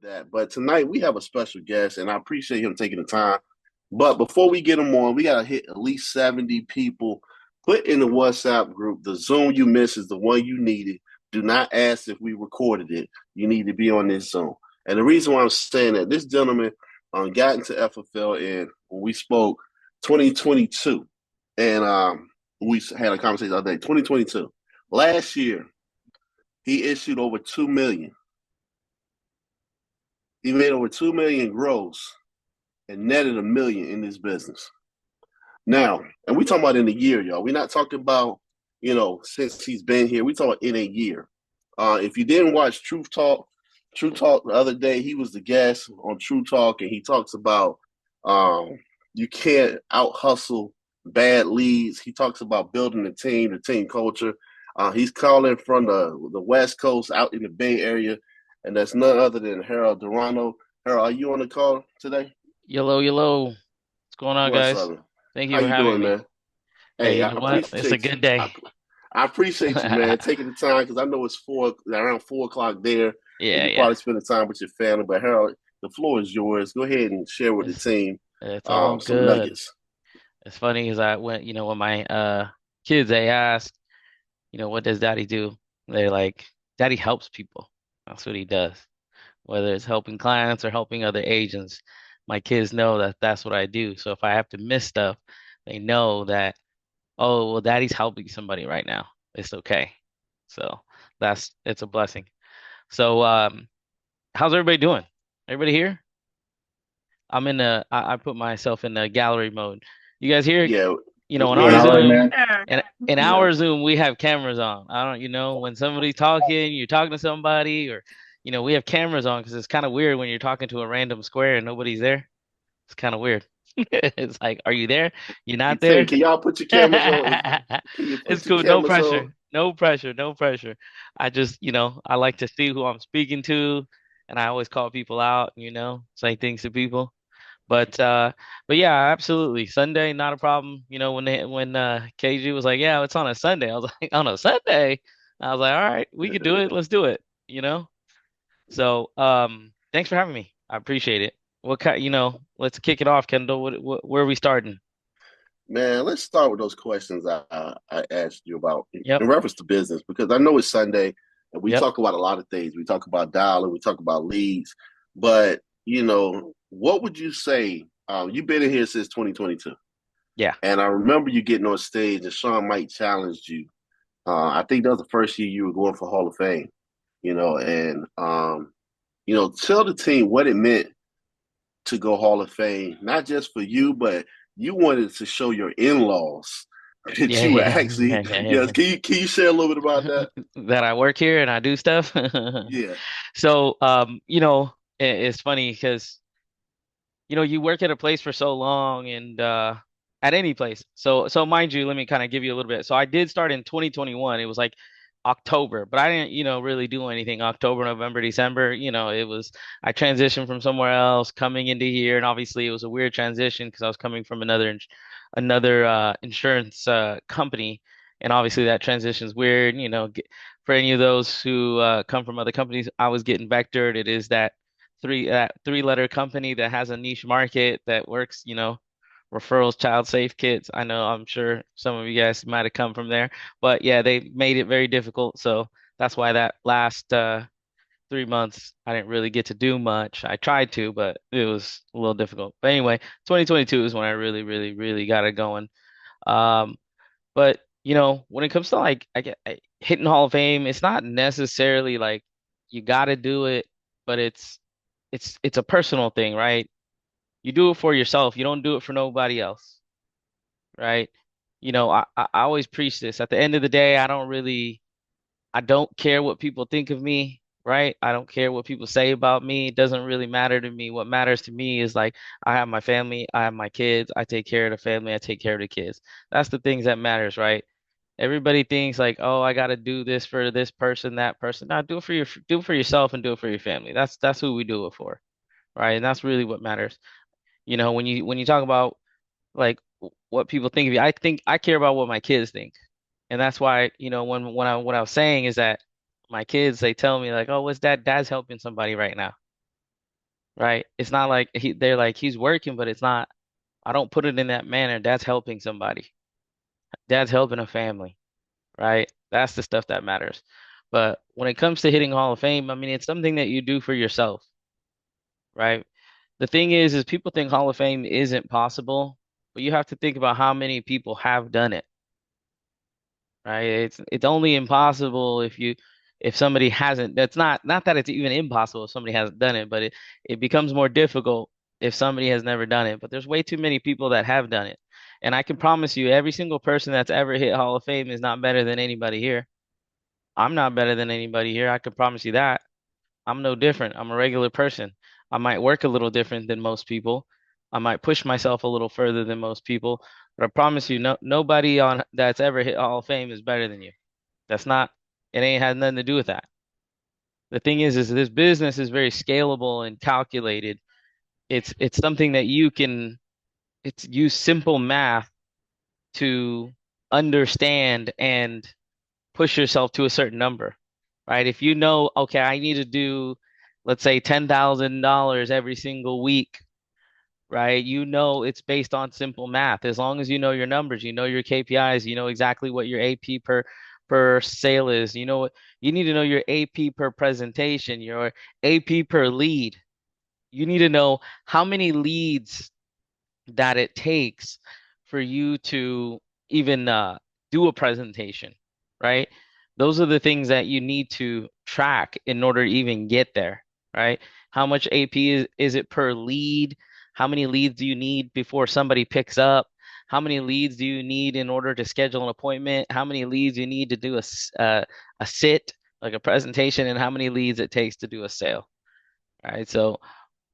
that. But tonight we have a special guest, and I appreciate him taking the time. But before we get him on, we got to hit at least 70 people. Put in the WhatsApp group. The Zoom you missed is the one you needed. Do not ask if we recorded it. You need to be on this Zoom. And the reason why I'm saying that, this gentleman got into FFL in when we spoke 2022. And we had a conversation the other day, 2022. Last year, he issued over 2 million. He made over 2 million gross and netted a million in this business. Now, and we talking about in a year, y'all. We're not talking about, since he's been here. We talking in a year. If you didn't watch True Talk the other day, he was the guest on True Talk, and he talks about you can't out hustle bad leads. He talks about building the team culture. He's calling from the West Coast out in the Bay Area, and that's none other than Harold Durano. Harold, are you on the call today? Yellow, yellow. What's going on, What's guys? up? Thank you How for you having doing, me. man? Hey, Hey, you I know what? It's a appreciate good you. day. I appreciate you, man, taking the time because I know it's around 4 o'clock there, and Yeah, you yeah. probably spending time with your family. But Harold, the floor is yours. Go ahead and share with the It's team it's all some good. nuggets. It's funny because I went, when my kids they ask, what does daddy do? They're like, daddy helps people. That's what he does. Whether it's helping clients or helping other agents, my kids know that that's what I do. So if I have to miss stuff, they know that, oh, well, daddy's helping somebody right now. It's okay. So it's a blessing. So how's everybody doing? Everybody here? I put myself in the gallery mode. You guys here? Yeah, On we're our in All the right, Zoom, man. in yeah. our Zoom, we have cameras on. I don't, when somebody's talking, you're talking to somebody, or, we have cameras on because it's kind of weird when you're talking to a random square and nobody's there. It's kind of weird. It's like, are you there? You're Hey not Tim, there? can y'all put your cameras on? Can you It's put your cool. No cameras pressure. on? No pressure. No pressure. I just, I like to see who I'm speaking to, and I always call people out, say things to people. But yeah, absolutely. Sunday, not a problem. When KG was like, "Yeah, it's on a Sunday." I was like, "On a Sunday?" I was like, "All right, we could do it. Let's do it." So, thanks for having me. I appreciate it. Let's kick it off, Kendall. Where are we starting? Man, let's start with those questions I asked you about Yep. in reference to business because I know it's Sunday and we Yep. talk about a lot of things. We talk about dialing, we talk about leads, but what would you say? You've been in here since 2022, Yeah. and I remember you getting on stage and Sean Mike challenged you. I think that was the first year you were going for Hall of Fame, and tell the team what it meant to go Hall of Fame, not just for you, but you wanted to show your in-laws that Yeah. you were Yeah. actually, yes. Yeah. Can you share a little bit about that? That I work here and I do stuff. Yeah. So, it's funny because you work at a place for so long and at any place. So mind you, let me kind of give you a little bit. So I did start in 2021. It was like October, but I didn't, really do anything October, November, December. It was I transitioned from somewhere else coming into here, and obviously it was a weird transition because I was coming from another insurance company, and obviously that transition's weird. For any of those who come from other companies, I was getting vectored. It is that three-letter company that has a niche market that works, referrals, child safe kits. I know I'm sure some of you guys might have come from there, but yeah, they made it very difficult. So that's why that last 3 months I didn't really get to do much. I tried to, but it was a little difficult. But anyway, 2022 is when I really, really, really got it going. Um, but when it comes to like hitting Hall of Fame, it's not necessarily like you got to do it, but it's a personal thing, right? You do it for yourself. You don't do it for nobody else, right? I always preach this. At the end of the day, I don't care what people think of me, right? I don't care what people say about me. It doesn't really matter to me. What matters to me is like I have my family, I have my kids, I take care of the family, I take care of the kids. That's the things that matters, right? Everybody thinks like, oh, I got to do this for this person, that person. No, do it for yourself and do it for your family. That's who we do it for, right? And that's really what matters. When you talk about like what people think of you, I think I care about what my kids think. And that's why, when what I was saying is that my kids they tell me like, "Oh, what's that? Dad's helping somebody right now." right? It's not like they're like he's working, but it's not. I don't put it in that manner. That's helping somebody. That's helping a family, right? That's the stuff that matters. But when it comes to hitting Hall of Fame, I mean, it's something that you do for yourself, right? The thing is people think Hall of Fame isn't possible, but you have to think about how many people have done it, right? It's only impossible if somebody hasn't. That's not that it's even impossible if somebody hasn't done it, but it becomes more difficult if somebody has never done it. But there's way too many people that have done it. And I can promise you, every single person that's ever hit Hall of Fame is not better than anybody here. I'm not better than anybody here. I can promise you that. I'm no different. I'm a regular person. I might work a little different than most people. I might push myself a little further than most people, but I promise you, nobody on that's ever hit Hall of Fame is better than you. That's not, it ain't had nothing to do with that. The thing is this business is very scalable and calculated. It's something that you can, it's use simple math to understand and push yourself to a certain number, right? If you know, okay, I need to do, let's say $10,000 every single week, right? You know it's based on simple math. As long as you know your numbers, you know your KPIs, you know exactly what your AP per sale is. You know what you need to know your AP per presentation, your AP per lead. You need to know how many leads that it takes for you to even do a presentation, right? Those are the things that you need to track in order to even get there, right? How much AP is it per lead? How many leads do you need before somebody picks up? How many leads do you need in order to schedule an appointment? How many leads you need to do a sit, like a presentation, and how many leads it takes to do a sale, right? So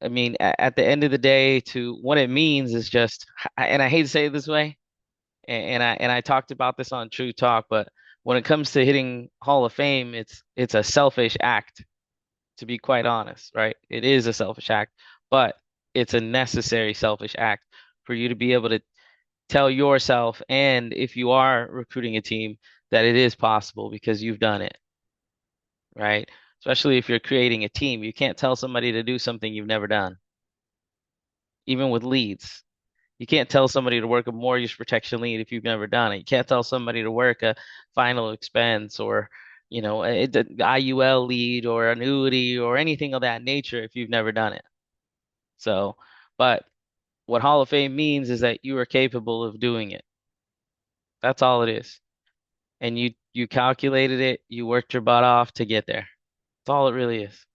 I mean, at the end of the day, to what it means is just, and I hate to say it this way, and I talked about this on True Talk, but when it comes to hitting Hall of Fame, it's a selfish act, to be quite honest, right? It is a selfish act, but it's a necessary selfish act for you to be able to tell yourself, and if you are recruiting a team, that it is possible because you've done it, right? Especially if you're creating a team, you can't tell somebody to do something you've never done, even with leads. You can't tell somebody to work a mortgage protection lead if you've never done it. You can't tell somebody to work a final expense or, the IUL lead or annuity or anything of that nature if you've never done it. So, but what Hall of Fame means is that you are capable of doing it. That's all it is. And you calculated it, you worked your butt off to get there. That's all it really is.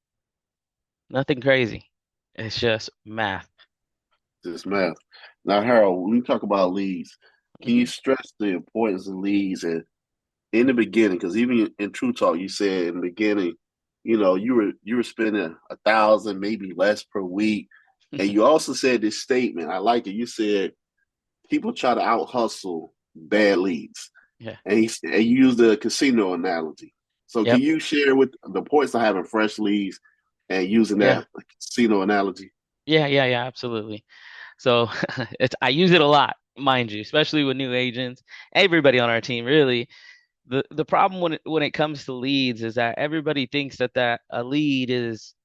Nothing crazy. It's just math. This math. Now, Harold, when you talk about leads, can you Hmm. stress the importance of leads and in the beginning? Because even in True Talk, you said in the beginning, you were spending 1,000, maybe less per week, and you also said this statement. I like it. You said people try to out hustle bad leads, Yeah. and you used the casino analogy. So, can Yep. you share with the points of having fresh leads and using Yeah. that casino analogy? Yeah, absolutely. So I use it a lot, mind you, especially with new agents, everybody on our team, really. The problem when it comes to leads is that everybody thinks that a lead is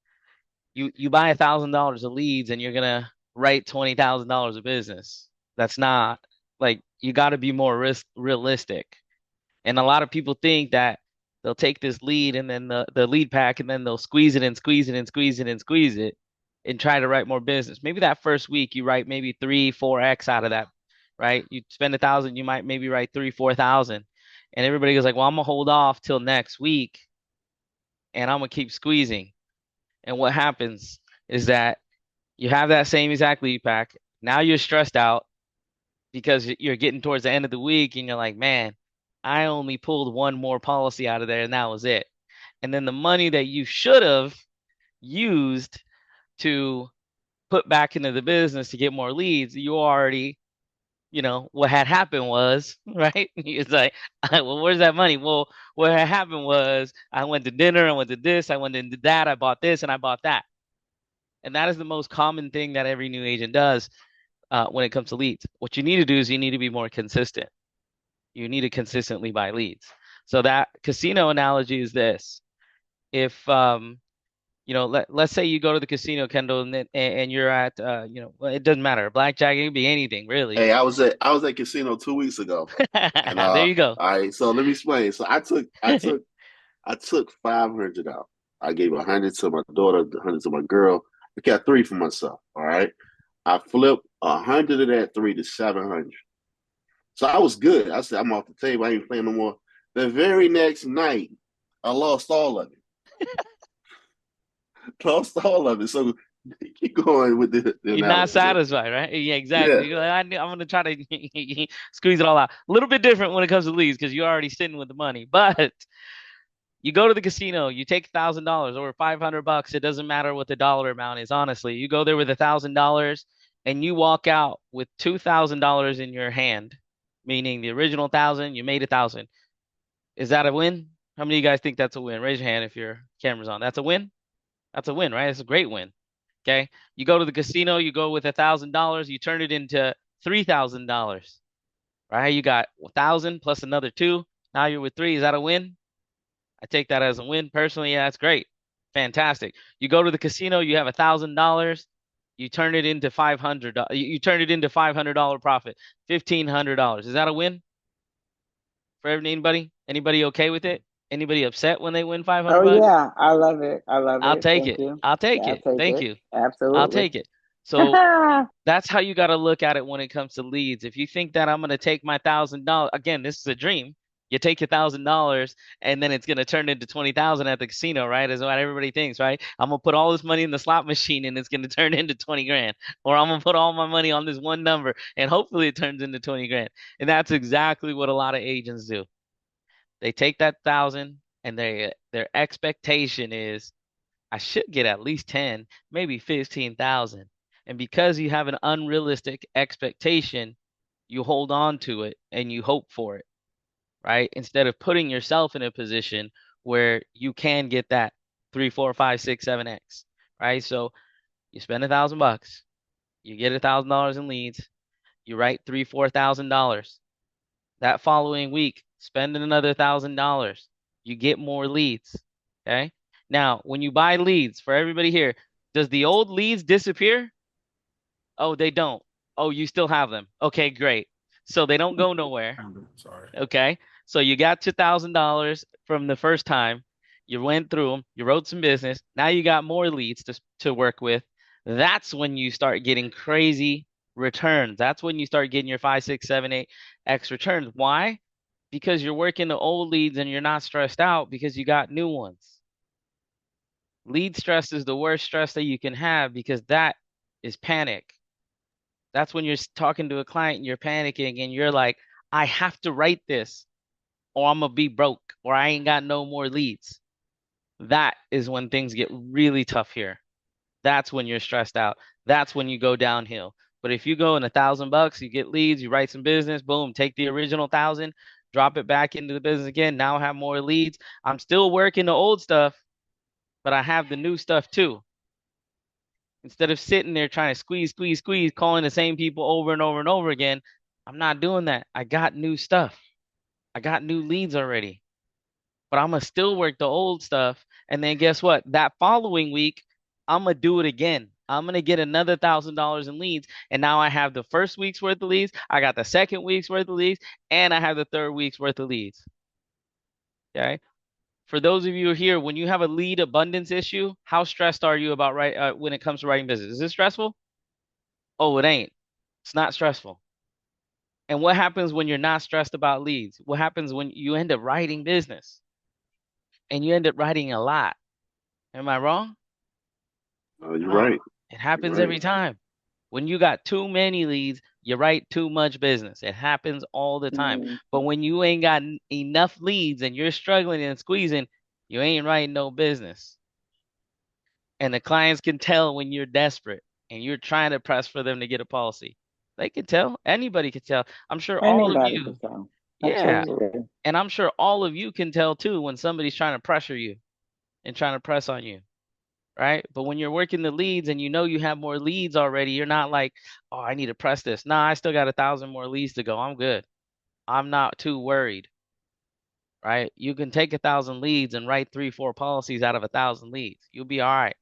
you buy $1,000 of leads and you're gonna write $20,000 of business. That's not, like, you got to be more realistic. And a lot of people think that they'll take this lead and then the lead pack and then they'll squeeze it and squeeze it and squeeze it and squeeze it and try to write more business. Maybe that first week you write maybe three, 4x out of that, right? You spend 1,000, you might maybe write 3, 4,000. And everybody goes like, well, I'm gonna hold off till next week and I'm gonna keep squeezing. And what happens is that you have that same exact lead pack. Now you're stressed out because you're getting towards the end of the week and you're like, man, I only pulled one more policy out of there and that was it. And then the money that you should have used to put back into the business to get more leads, you already, what had happened was, right? It's like, well, where's that money? Well, what had happened was I went to dinner, I went to this, I went into that, I bought this, and I bought that. And that is the most common thing that every new agent does when it comes to leads. What you need to do is you need to be more consistent. You need to consistently buy leads. So that casino analogy is this. If let's say you go to the casino, Kendall, and you're at well, it doesn't matter. Blackjack, it could be anything, really. Hey, I was at casino 2 weeks ago, and There you go. all right. So let me explain. So I took 500 out. I gave 100 to my daughter, 100 to my girl. I got three for myself. All right. I flipped 100 of that three to 700. So I was good. I said I'm off the table. I ain't playing no more. The very next night, I lost all of it. Lost all of it. So keep going with the You're not analogy there. satisfied, right? Yeah, Yeah. exactly. You're like, I'm gonna try to squeeze it all out. A little bit different when it comes to leads because you're already sitting with the money. But you go to the casino, you take $1,000 or $500. It doesn't matter what the dollar amount is, honestly. You go there with $1,000 and you walk out with $2,000 in your hand, meaning the original thousand, you made 1,000. Is that a win? How many of you guys think that's a win? Raise your hand if your camera's on. That's a win? That's a win, right? It's a great win. Okay. You go to the casino, you go with $1,000, you turn it into $3,000, right? You got 1,000 plus another two. Now you're with three. Is that a win? I take that as a win personally. Yeah, that's great. Fantastic. You go to the casino, you have $1,000, you turn it into 500. You turn it into $500 profit, $1,500. Is that a win for anybody? Anybody okay with it? Anybody upset when they win 500 Oh bucks? yeah, I love it. I love I'll it. take Thank it. you. I'll take Yeah, I'll it. take Thank it. you. I'll Absolutely. take it. So that's how you got to look at it when it comes to leads. If you think that I'm going to take my $1,000, again, this is a dream. You take your $1,000 and then it's going to turn into 20,000 at the casino, right? Is what everybody thinks, right? I'm going to put all this money in the slot machine and it's going to turn into 20 grand. Or I'm going to put all my money on this one number and hopefully it turns into 20 grand. And that's exactly what a lot of agents do. They take that 1,000 and their expectation is I should get at least 10, maybe 15,000. And because you have an unrealistic expectation, you hold on to it and you hope for it, right? Instead of putting yourself in a position where you can get that 3, 4, 5, 6, 7x, right? So you spend $1,000, you get $1,000 in leads, you write three, $4,000. That following week, spend another $1,000. You get more leads. Okay. Now, when you buy leads for everybody here, does the old leads disappear? Oh, they don't. Oh, you still have them. Okay, great. So they don't go nowhere. Sorry. Okay. So you got your $1,000 from the first time. You went through them. You wrote some business. Now you got more leads to work with. That's when you start getting crazy returns. That's when you start getting your 5, 6, 7, 8x returns. Why? Because you're working the old leads and you're not stressed out because you got new ones. Lead stress is the worst stress that you can have because that is panic. That's when you're talking to a client and you're panicking and you're like, I have to write this or I'm gonna be broke or I ain't got no more leads. That is when things get really tough here. That's when you're stressed out. That's when you go downhill. But if you go in $1,000, you get leads, you write some business, boom, take the original 1,000, drop it back into the business again. Now I have more leads. I'm still working the old stuff, but I have the new stuff too. Instead of sitting there trying to squeeze, squeeze, squeeze, calling the same people over and over and over again, I'm not doing that. I got new stuff. I got new leads already. But I'm gonna still work the old stuff. And then guess what? That following week, I'm gonna do it again. I'm gonna get another $1,000 in leads. And now I have the first week's worth of leads, I got the second week's worth of leads, and I have the third week's worth of leads. Okay. For those of you here, when you have a lead abundance issue, how stressed are you about when it comes to writing business? Is it stressful? Oh, it ain't. It's not stressful. And what happens when you're not stressed about leads? What happens when you end up writing business and you end up writing a lot? Am I wrong? You're No, right. it You're happens right. every time. When you got too many leads, you write too much business. It happens all the time. Mm, But when you ain't got enough leads and you're struggling and squeezing, you ain't writing no business. And the clients can tell when you're desperate and you're trying to press for them to get a policy. They can tell. Anybody can tell. I'm sure all of anybody you, can tell. yeah. Absolutely. And I'm sure all of you can tell too when somebody's trying to pressure you and trying to press on you, right? But when you're working the leads and you know you have more leads already, you're not like, oh, I need to press this. Nah, I still got 1,000 more leads to go. I'm good. I'm not too worried, right? You can take 1,000 leads and write 3, 4 policies out of 1,000 leads. You'll be all right.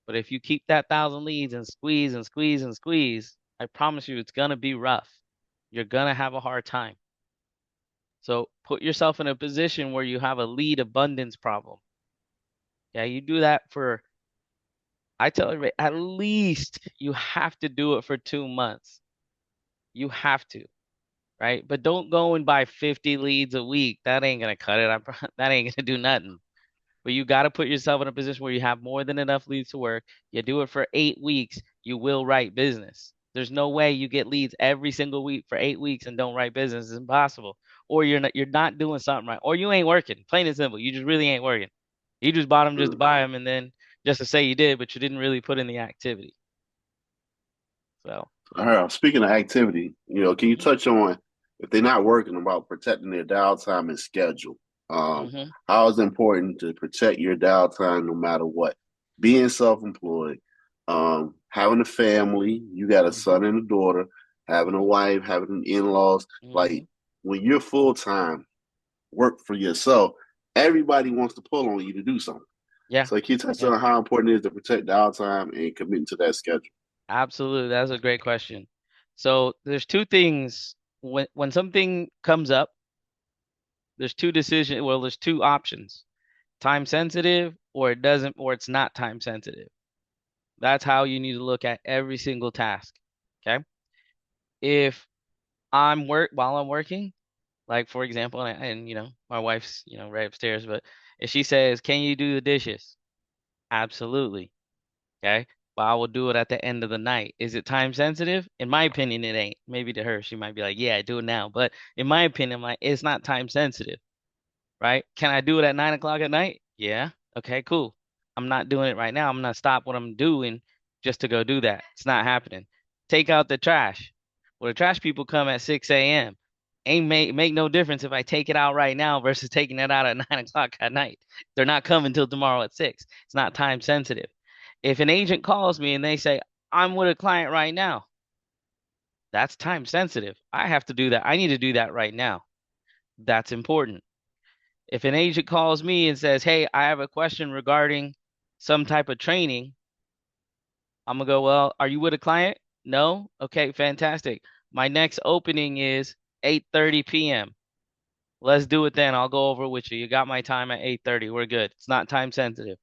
But if you keep that 1,000 leads and squeeze and squeeze and squeeze, I promise you it's gonna be rough. You're gonna have a hard time. So put yourself in a position where you have a lead abundance problem. Yeah, you do that for, I tell everybody, at least you have to do it for 2 months. You have to, right? But don't go and buy 50 leads a week. That ain't gonna cut it. That ain't gonna do nothing. But you got to put yourself in a position where you have more than enough leads to work. You do it for 8 weeks, you will write business. There's no way you get leads every single week for 8 weeks and don't write business. It's impossible. Or you're not doing something right. Or you ain't working. Plain and simple. You just really ain't working. You just bought them just to Mm. buy them and then just to say you did, but you didn't really put in the activity. So, All right. Speaking of activity, can you hmm touch on if they're not working about protecting their downtime and schedule? hmm How is it important to protect your downtime no matter what? Being self-employed, having a family, you got a hmm son and a daughter, having a hmm wife, having in-laws. hmm Like when you're full-time, work for yourself, everybody wants to pull on you to do something. yeah, So can you touch yeah, on how important it is to protect downtime and committing to that schedule? absolutely. That's a great question. So there's two things when something comes up. There's two decision, well, there's two options. Time sensitive or it doesn't or it's not time sensitive. That's how you need to look at every single task. Okay? If I'm work while I'm working, like for example, and my wife's, right upstairs, but if she says, "Can you do the dishes?" Absolutely. Okay? But I will do it at the end of the night. Is it time sensitive? In my opinion, it ain't. Maybe to her, she might be like, "Yeah, do it now." But in my opinion, I'm like, it's not time sensitive. Right? Can I do it at 9 o'clock at night? Yeah. Okay, cool. I'm not doing it right now. I'm gonna stop what I'm doing just to go do that. It's not happening. Take out the trash. Well, the trash people come at 6 a.m. Ain't make no difference if I take it out right now versus taking it out at 9 o'clock at night. They're not coming till tomorrow at 6. It's not time sensitive. If an agent calls me and they say, I'm with a client right now, that's time sensitive. I have to do that. I need to do that right now. That's important. If an agent calls me and says, "Hey, I have a question regarding some type of training," I'm gonna go, "Well, are you with a client?" No? Okay, fantastic. My next opening is 8:30 p.m. Let's do it then. I'll go over with you. You got my time at 8:30. We're good. It's not time sensitive.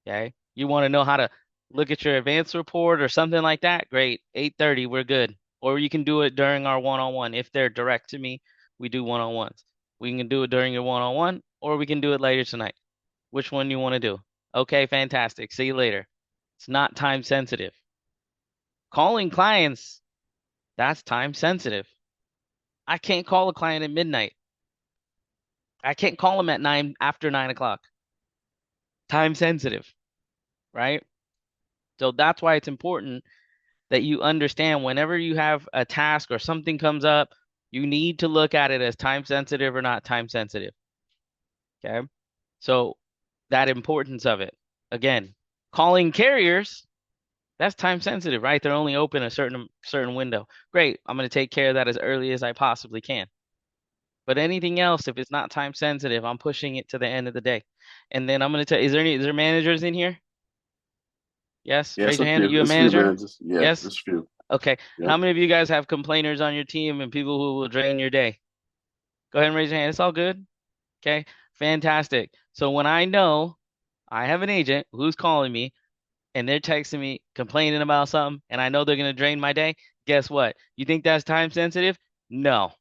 Okay? You want to know how to look at your advance report or something like that? Great. 8:30, we're good. Or you can do it during our one-on-one. If they're direct to me, we do one-on-ones. We can do it during your one-on-one, or we can do it later tonight. Which one you want to do? Okay, fantastic. See you later. It's not time sensitive. Calling clients, that's time sensitive. I can't call a client at midnight. I can't call them at 9 after 9 o'clock. Time sensitive, right? So that's why it's important that you understand whenever you have a task or something comes up, you need to look at it as time sensitive or not time sensitive. Okay. So that importance of it. Again, calling carriers, that's time sensitive, right? They're only open a certain window. Great. I'm going to take care of that as early as I possibly can. But anything else, if it's not time sensitive, I'm pushing it to the end of the day. And then I'm going to tell, is there managers in here? Yes. Yeah, Raise it's your a hand. Are few. you a It's a few manager? managers. Yeah, Yes. it's a few. Okay. How Yep. many of you guys have complainers on your team and people who will drain your day? Go ahead and raise your hand. It's all good. Okay. Fantastic. So when I know I have an agent who's calling me and they're texting me complaining about something and I know they're going to drain my day, guess what? You think that's time sensitive? No.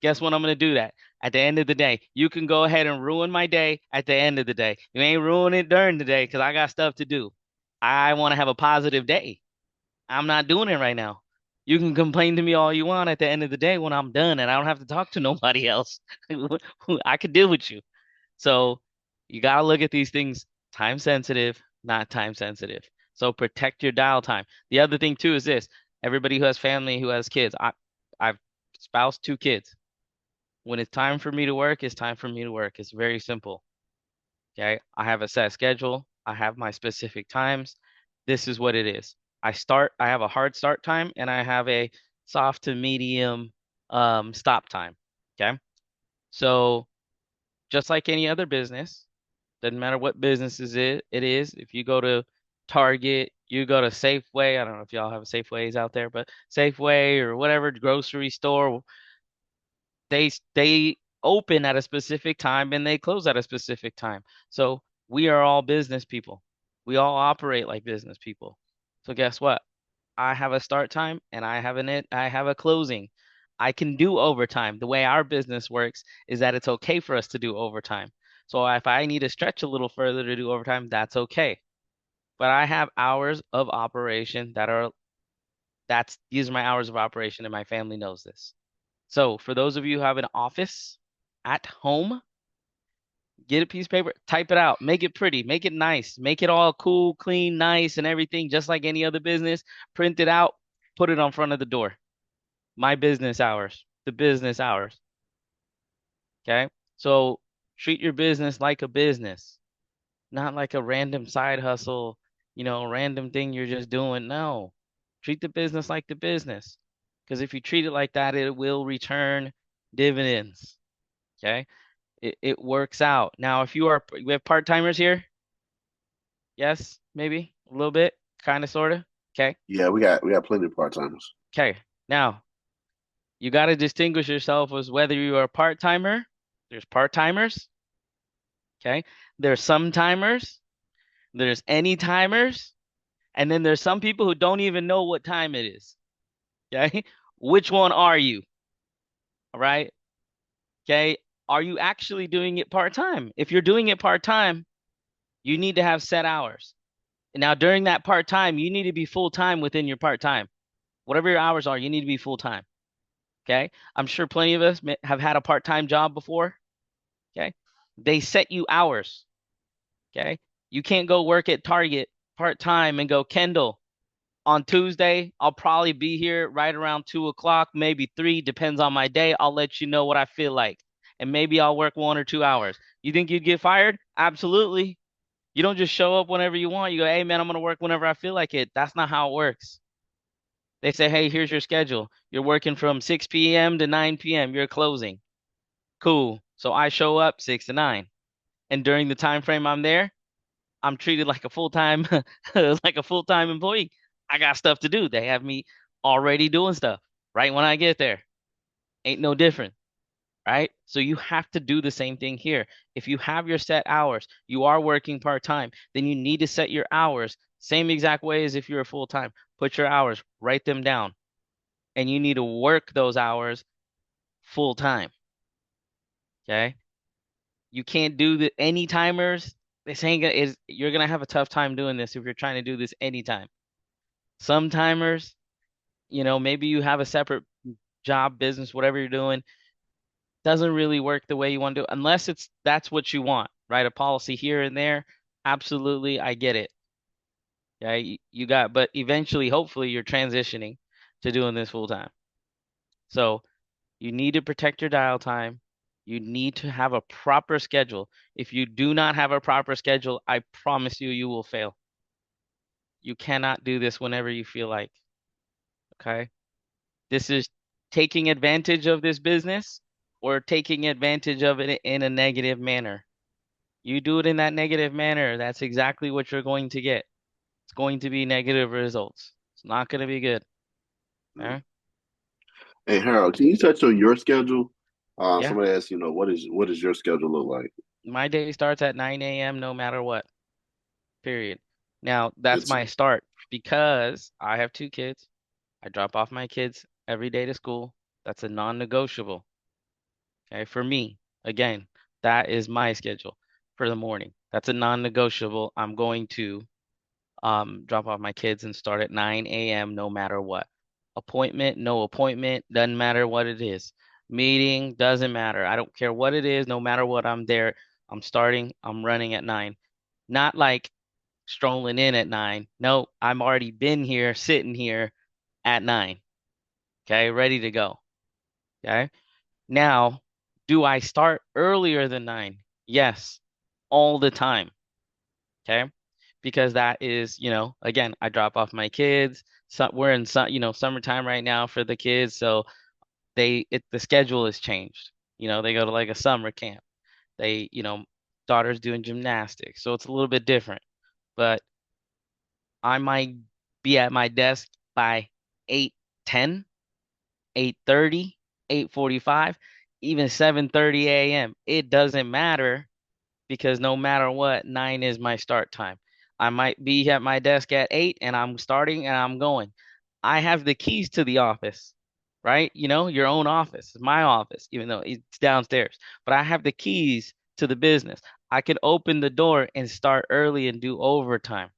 Guess what? I'm going to do that at the end of the day. You can go ahead and ruin my day at the end of the day. You ain't ruin it during the day because I got stuff to do. I want to have a positive day. I'm not doing it right now. You can complain to me all you want at the end of the day when I'm done and I don't have to talk to nobody else. I could deal with you. So you got to look at these things time sensitive, not time sensitive. So protect your dial time. The other thing too is this. Everybody who has family, who has kids, I've spouse, 2 kids. When it's time for me to work, it's time for me to work. It's very simple. Okay. I have a set schedule. I have my specific times. This is what it is. I have a hard start time and I have a soft to medium stop time. Okay. So just like any other business, doesn't matter what business it is. If you go to Target, you go to Safeway. I don't know if y'all have Safeways out there, but Safeway or whatever grocery store, they open at a specific time and they close at a specific time. So we are all business people. We all operate like business people. So guess what? I have a start time and I have a closing. I can do overtime. The way our business works is that it's okay for us to do overtime. So if I need to stretch a little further to do overtime, that's okay. But I have hours of operation that's these are my hours of operation and my family knows this. So for those of you who have an office at home, get a piece of paper, type it out, make it pretty, make it nice, make it all cool, clean, nice, and everything, just like any other business. Print it out, put it on front of the door. My business hours, the business hours. Okay. So treat your business like a business, not like a random side hustle, random thing you're just doing. No, treat the business like the business. Because if you treat it like that, it will return dividends. Okay. It works out. Now, if we have part-timers here. Yes, maybe a little bit, kind of, sort of. Okay. Yeah, we got plenty of part timers. Okay. Now, you got to distinguish yourself as whether you are a part-timer. There's part-timers. Okay. There's some timers. There's any timers. And then there's some people who don't even know what time it is. Okay. Which one are you? All right. Okay. Are you actually doing it part-time? If you're doing it part-time, you need to have set hours. Now, during that part-time, you need to be full-time within your part-time. Whatever your hours are, you need to be full-time. Okay. I'm sure plenty of us have had a part-time job before. Okay. They set you hours. Okay. You can't go work at Target part-time and go, Kendall, on Tuesday, I'll probably be here right around 2 o'clock, maybe three, depends on my day. I'll let you know what I feel like. And maybe I'll work 1 or 2 hours. You think you'd get fired? Absolutely. You don't just show up whenever you want. You go, hey, man, I'm going to work whenever I feel like it. That's not how it works. They say, hey, here's your schedule. You're working from 6 p.m. to 9 p.m. You're closing. Cool. So I show up 6 to 9. And during the time frame I'm there, I'm treated like a full-time like a full-time employee. I got stuff to do. They have me already doing stuff right when I get there. Ain't no different, right? So you have to do the same thing here. If you have your set hours, you are working part-time, then you need to set your hours same exact way as if you're full-time. Put your hours, write them down, and you need to work those hours full-time. Okay? You can't do the any timers. This ain't gonna is you're gonna have a tough time doing this if you're trying to do this anytime. Some timers, maybe you have a separate job, business, whatever you're doing, doesn't really work the way you want to do, unless that's what you want, right? A policy here and there. Absolutely, I get it. Yeah, but eventually, hopefully, you're transitioning to doing this full time. So you need to protect your dial time. You need to have a proper schedule. If you do not have a proper schedule, I promise you, you will fail. You cannot do this whenever you feel like. Okay. This is taking advantage of this business or taking advantage of it in a negative manner. You do it in that negative manner, that's exactly what you're going to get. It's going to be negative results. It's not going to be good. Mm. Okay? Hey Harold, can you touch on your schedule? Yeah. Somebody asked, what does your schedule look like? My day starts at 9 a.m. no matter what, period. Now, that's It's my start because I have two kids. I drop off my kids every day to school. That's a non-negotiable. Okay, for me, again, that is my schedule for the morning. That's a non-negotiable. I'm going to drop off my kids and start at 9 a.m. no matter what. Appointment, no appointment, doesn't matter what it is. Meeting, doesn't matter. I don't care what it is, no matter what, I'm there. I'm running at 9. Not like strolling in at 9. No, I'm already been here, sitting here at 9. Okay, ready to go. Okay. Now, do I start earlier than 9? Yes, all the time. Okay. Because that is, again, I drop off my kids. So we're in summertime right now for the kids. So the schedule has changed. They go to like a summer camp. Daughter's doing gymnastics, so it's a little bit different. But I might be at my desk by 8:10, 8:30, 8:45, even 7:30 a.m. It doesn't matter because no matter what, 9 is my start time. I might be at my desk at 8 and I'm starting and I'm going. I have the keys to the office, right? Your own office, my office, even though it's downstairs. But I have the keys to the business. I can open the door and start early and do overtime.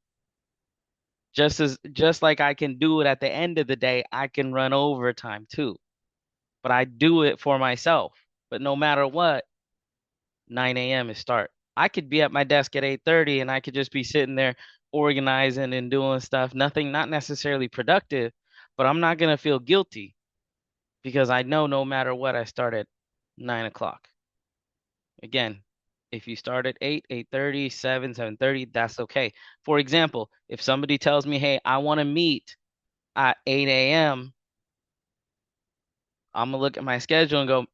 Just like I can do it at the end of the day, I can run overtime too. But I do it for myself. But no matter what, 9 a.m. is start. I could be at my desk at 8:30 and I could just be sitting there organizing and doing stuff, nothing, not necessarily productive, but I'm not gonna feel guilty because I know no matter what, I start at 9 o'clock. Again, if you start at 8, 8:30, 7, 7:30, that's okay. For example, if somebody tells me, hey, I want to meet at 8 a.m., I'm gonna look at my schedule and go,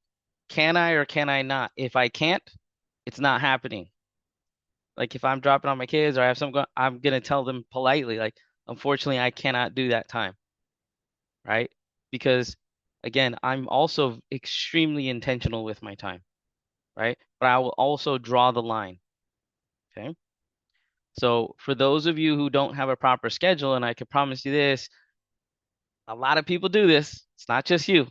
can I or can I not? If I can't, it's not happening. Like if I'm dropping on my kids or I have some I'm gonna tell them politely, like, unfortunately, I cannot do that time, right? Because again, I'm also extremely intentional with my time, right? But I will also draw the line. Okay. So for those of you who don't have a proper schedule, and I can promise you this, a lot of people do this. It's not just you.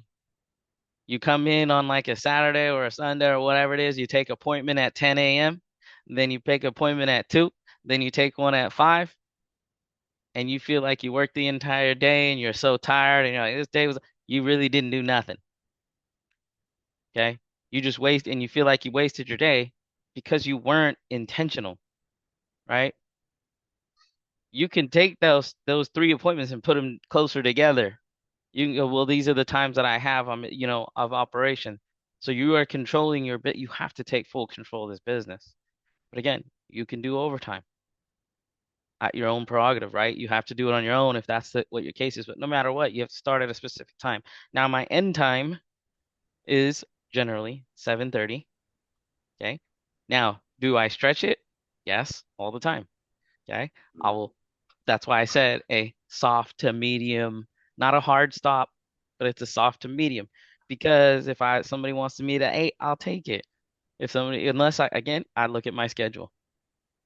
You come in on like a Saturday or a Sunday or whatever it is, you take appointment at 10 a.m., then you take appointment at 2, then you take one at 5, and you feel like you worked the entire day and you're so tired and you're like, this day was, you really didn't do nothing. Okay. You just waste and you feel like you wasted your day because you weren't intentional, right? You can take those three appointments and put them closer together. You can go, well, these are the times that I have of operation. So you are controlling your bit. You have to take full control of this business. But again, you can do overtime at your own prerogative, right? You have to do it on your own if that's what your case is. But no matter what, you have to start at a specific time. Now, my end time is generally 7:30. Okay. Now, do I stretch it? Yes, all the time. Okay. I will. That's why I said a soft to medium, not a hard stop, but it's a soft to medium. Because if somebody wants to meet at 8, I'll take it. If somebody, unless I look at my schedule.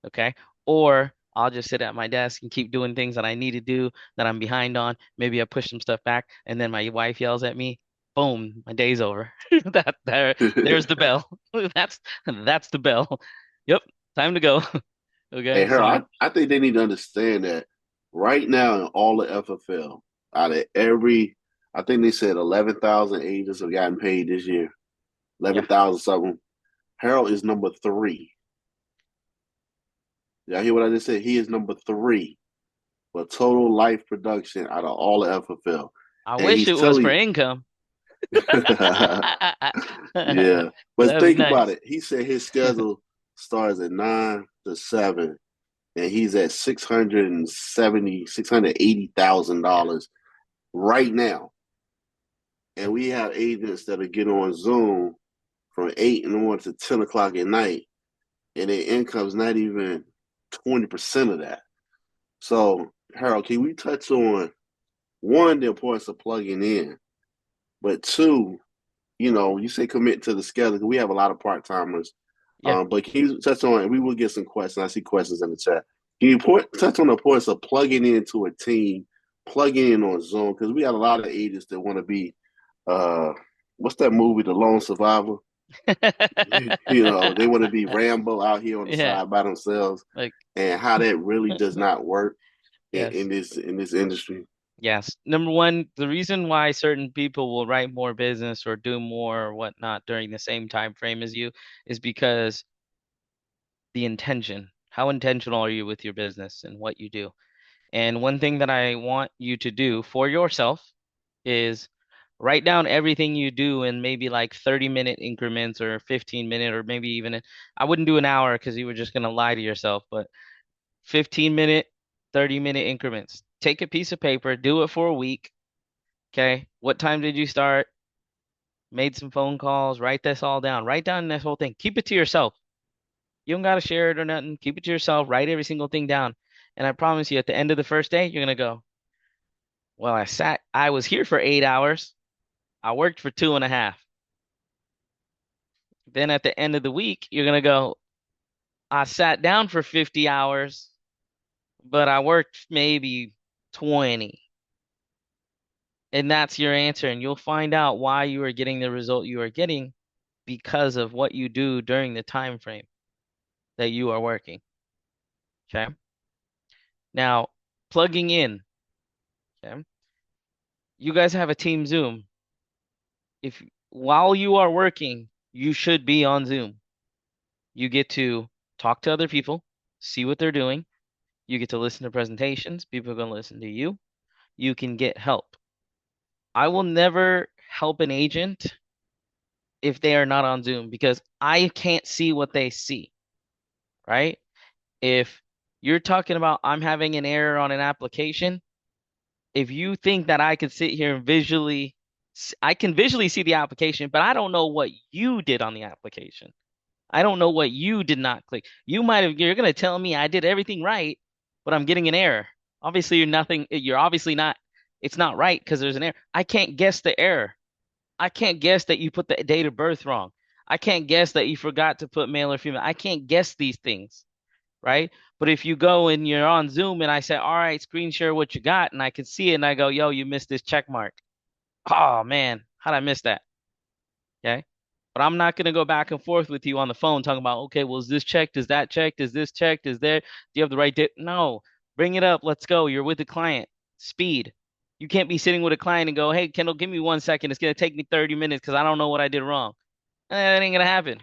Okay. Or I'll just sit at my desk and keep doing things that I need to do that I'm behind on. Maybe I push some stuff back, and then my wife yells at me. Boom, my day's over. There's the bell. That's the bell. Yep, time to go. Hey, Okay, Harold, so I think they need to understand that right now in all the FFL, out of every, I think they said 11,000 agents have gotten paid this year, yeah, 11,000 something. Harold is number three. Y'all hear what I just said? He is number three for total life production out of all the FFL. I And wish he's it was for telling income. yeah. But That'd be think about nice. it. He said his schedule starts at 9 to 7, and he's at 680,000 Yeah, dollars right now. And we have agents that are getting on Zoom from 8 in the morning to 10 o'clock at night, and their income's not even 20% of that. So, Harold, can we touch on one, the importance of plugging in, but two, you say commit to the schedule. We have a lot of part timers. yeah. But can you touch on, and we will get some questions. I see questions in the chat. Can you touch on the importance of plugging into a team, plugging in on Zoom? Because we got a lot of agents that want to be, uh, what's that movie, The Lone Survivor? They want to be Rambo out here on the Yeah, side by themselves, like and how that really does not work in, yes. in this industry. Yes. Number one, the reason why certain people will write more business or do more or whatnot during the same time frame as you is because the intention. How intentional are you with your business and what you do? And one thing that I want you to do for yourself is write down everything you do in maybe like 30-minute increments or 15-minute or maybe even I wouldn't do an hour because you were just going to lie to yourself, but 15-minute, 30-minute increments. Take a piece of paper, do it for a week. Okay. What time did you start? made some phone calls, write this all down. Write down this whole thing. Keep it to yourself. You don't gotta share it or nothing. Keep it to yourself. Write every single thing down. And I promise you, at the end of the first day, you're gonna go, well, I was here for 8 hours. I worked for 2.5. Then at the end of the week, you're gonna go, I sat down for 50 hours, but I worked maybe 20. And that's your answer. And you'll find out why you are getting the result you are getting because of what you do during the time frame that you are working. Okay. Now, plugging in. Okay. You guys have a team Zoom. If while you are working, you should be on Zoom. You get to talk to other people, see what they're doing. You get to listen to presentations. People are going to listen to you. You can get help. I will never help an agent if they are not on Zoom because I can't see what they see, right? If you're talking about I'm having an error on an application, if you think that I could sit here and I can visually see the application, but I don't know what you did on the application. I don't know what you did not click. You're going to tell me I did everything right, but I'm getting an error. Obviously, you're obviously not, it's not right because there's an error. I can't guess the error. I can't guess that you put the date of birth wrong. I can't guess that you forgot to put male or female. I can't guess these things, right? But if you go and you're on Zoom and I say, all right, screen share what you got, and I can see it and I go, yo, you missed this check mark. Oh man, how'd I miss that? Okay. But I'm not going to go back and forth with you on the phone talking about, okay, well, is this checked? Is that checked? Is this checked? Is there, do you have the right date? No, bring it up. Let's go. You're with the client. Speed. You can't be sitting with a client and go, hey, Kendall, give me 1 second. It's going to take me 30 minutes because I don't know what I did wrong. That ain't going to happen.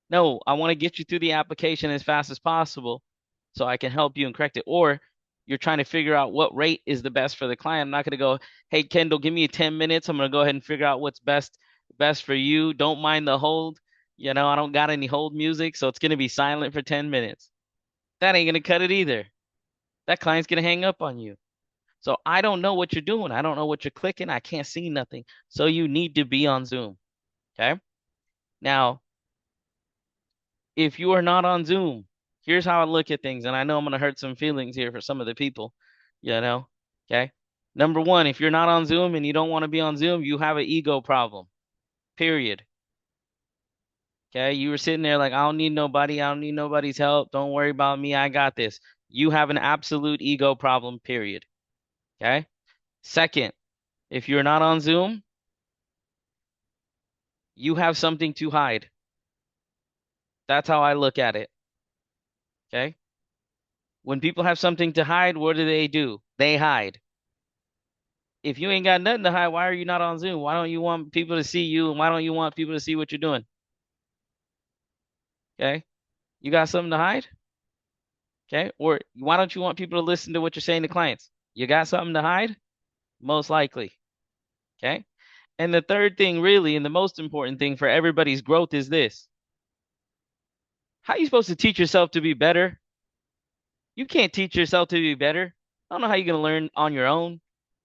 No, I want to get you through the application as fast as possible so I can help you and correct it. Or you're trying to figure out what rate is the best for the client. I'm not going to go, hey, Kendall, give me 10 minutes. I'm going to go ahead and figure out what's best for you. Don't mind the hold. I don't got any hold music, so it's going to be silent for 10 minutes. That ain't going to cut it either. That client's going to hang up on you. So I don't know what you're doing. I don't know what you're clicking. I can't see nothing. So you need to be on Zoom. Okay. Now, if you are not on Zoom, here's how I look at things. And I know I'm going to hurt some feelings here for some of the people, you know? Okay. Number one, if you're not on Zoom and you don't want to be on Zoom, you have an ego problem, period. Okay. You were sitting there like, I don't need nobody. I don't need nobody's help. Don't worry about me. I got this. You have an absolute ego problem, period. Okay. Second, if you're not on Zoom, you have something to hide. That's how I look at it. Okay. When people have something to hide, what do? They hide. If you ain't got nothing to hide, why are you not on Zoom? Why don't you want people to see you? And why don't you want people to see what you're doing? Okay. You got something to hide? Okay. Or why don't you want people to listen to what you're saying to clients? You got something to hide? Most likely. Okay. And the third thing, really, and the most important thing for everybody's growth is this. How are you supposed to teach yourself to be better? You can't teach yourself to be better. I don't know how you're going to learn on your own.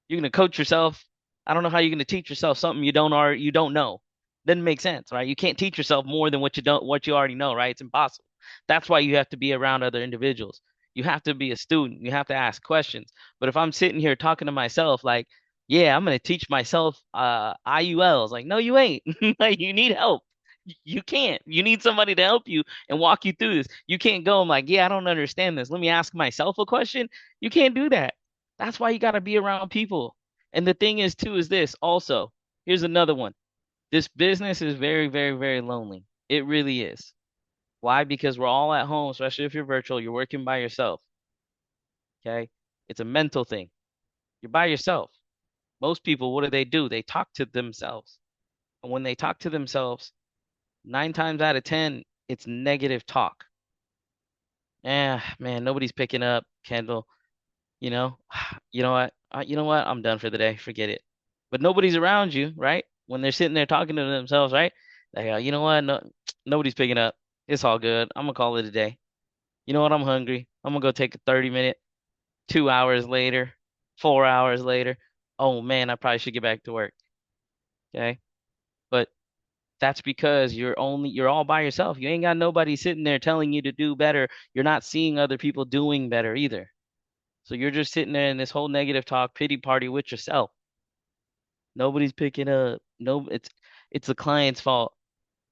You're gonna coach yourself. I don't know how you're gonna teach yourself something you don't know. Doesn't make sense, right? You can't teach yourself more than what you already know, right? It's impossible. That's why you have to be around other individuals. You have to be a student. You have to ask questions. But if I'm sitting here talking to myself like, yeah, I'm gonna teach myself IULs, like, no, you ain't. Like, you need help. You can't. You need somebody to help you and walk you through this. You can't go, I'm like, yeah, I don't understand this. Let me ask myself a question. You can't do that. That's why you got to be around people. And the thing is, too, is this also. Here's another one. This business is very, very, very lonely. It really is. Why? Because we're all at home, especially if you're virtual, you're working by yourself. Okay. It's a mental thing. You're by yourself. Most people, what do? They talk to themselves. And when they talk to themselves, 9 times out of 10, it's negative talk. Man, nobody's picking up, Kendall. You know, you know what? You know what? I'm done for the day. Forget it. But nobody's around you, right? When they're sitting there talking to themselves, right? They go, you know what? No, nobody's picking up. It's all good. I'm gonna call it a day. You know what? I'm hungry. I'm gonna go take a 30-minute, 2 hours later, 4 hours later. Oh man, I probably should get back to work. Okay. But That's because you're all by yourself. You ain't got nobody sitting there telling you to do better. You're not seeing other people doing better either. So you're just sitting there in this whole negative talk pity party with yourself. Nobody's picking up. No, it's the client's fault.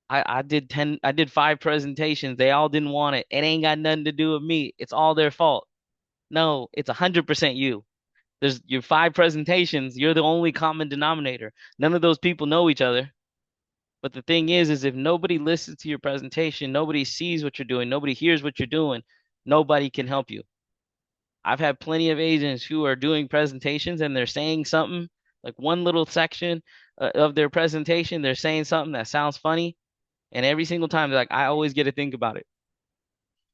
I did 5 presentations. They all didn't want it. It ain't got nothing to do with me. It's all their fault. No, it's 100% you. There's your 5 presentations. You're the only common denominator. None of those people know each other. But the thing is if nobody listens to your presentation, nobody sees what you're doing, nobody hears what you're doing, nobody can help you. I've had plenty of agents who are doing presentations and they're saying something, like one little section of their presentation, they're saying something that sounds funny. And every single time they're like, I always get to think about it.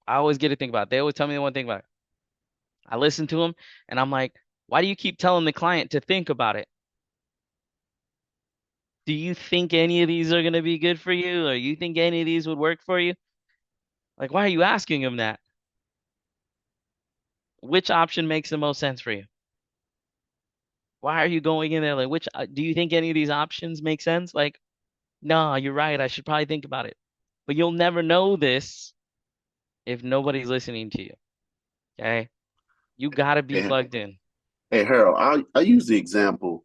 I always get to think about it. They always tell me they want to think about it. I listen to them and I'm like, why do you keep telling the client to think about it? Do you think any of these are going to be good for you? Or you think any of these would work for you? Like, why are you asking them that? Which option makes the most sense for you? Why are you going in there? Like, which do you think any of these options make sense? Like, no, you're right. I should probably think about it. But you'll never know this if nobody's listening to you. Okay? You gotta be Hey, plugged in. hey Harold, I use the example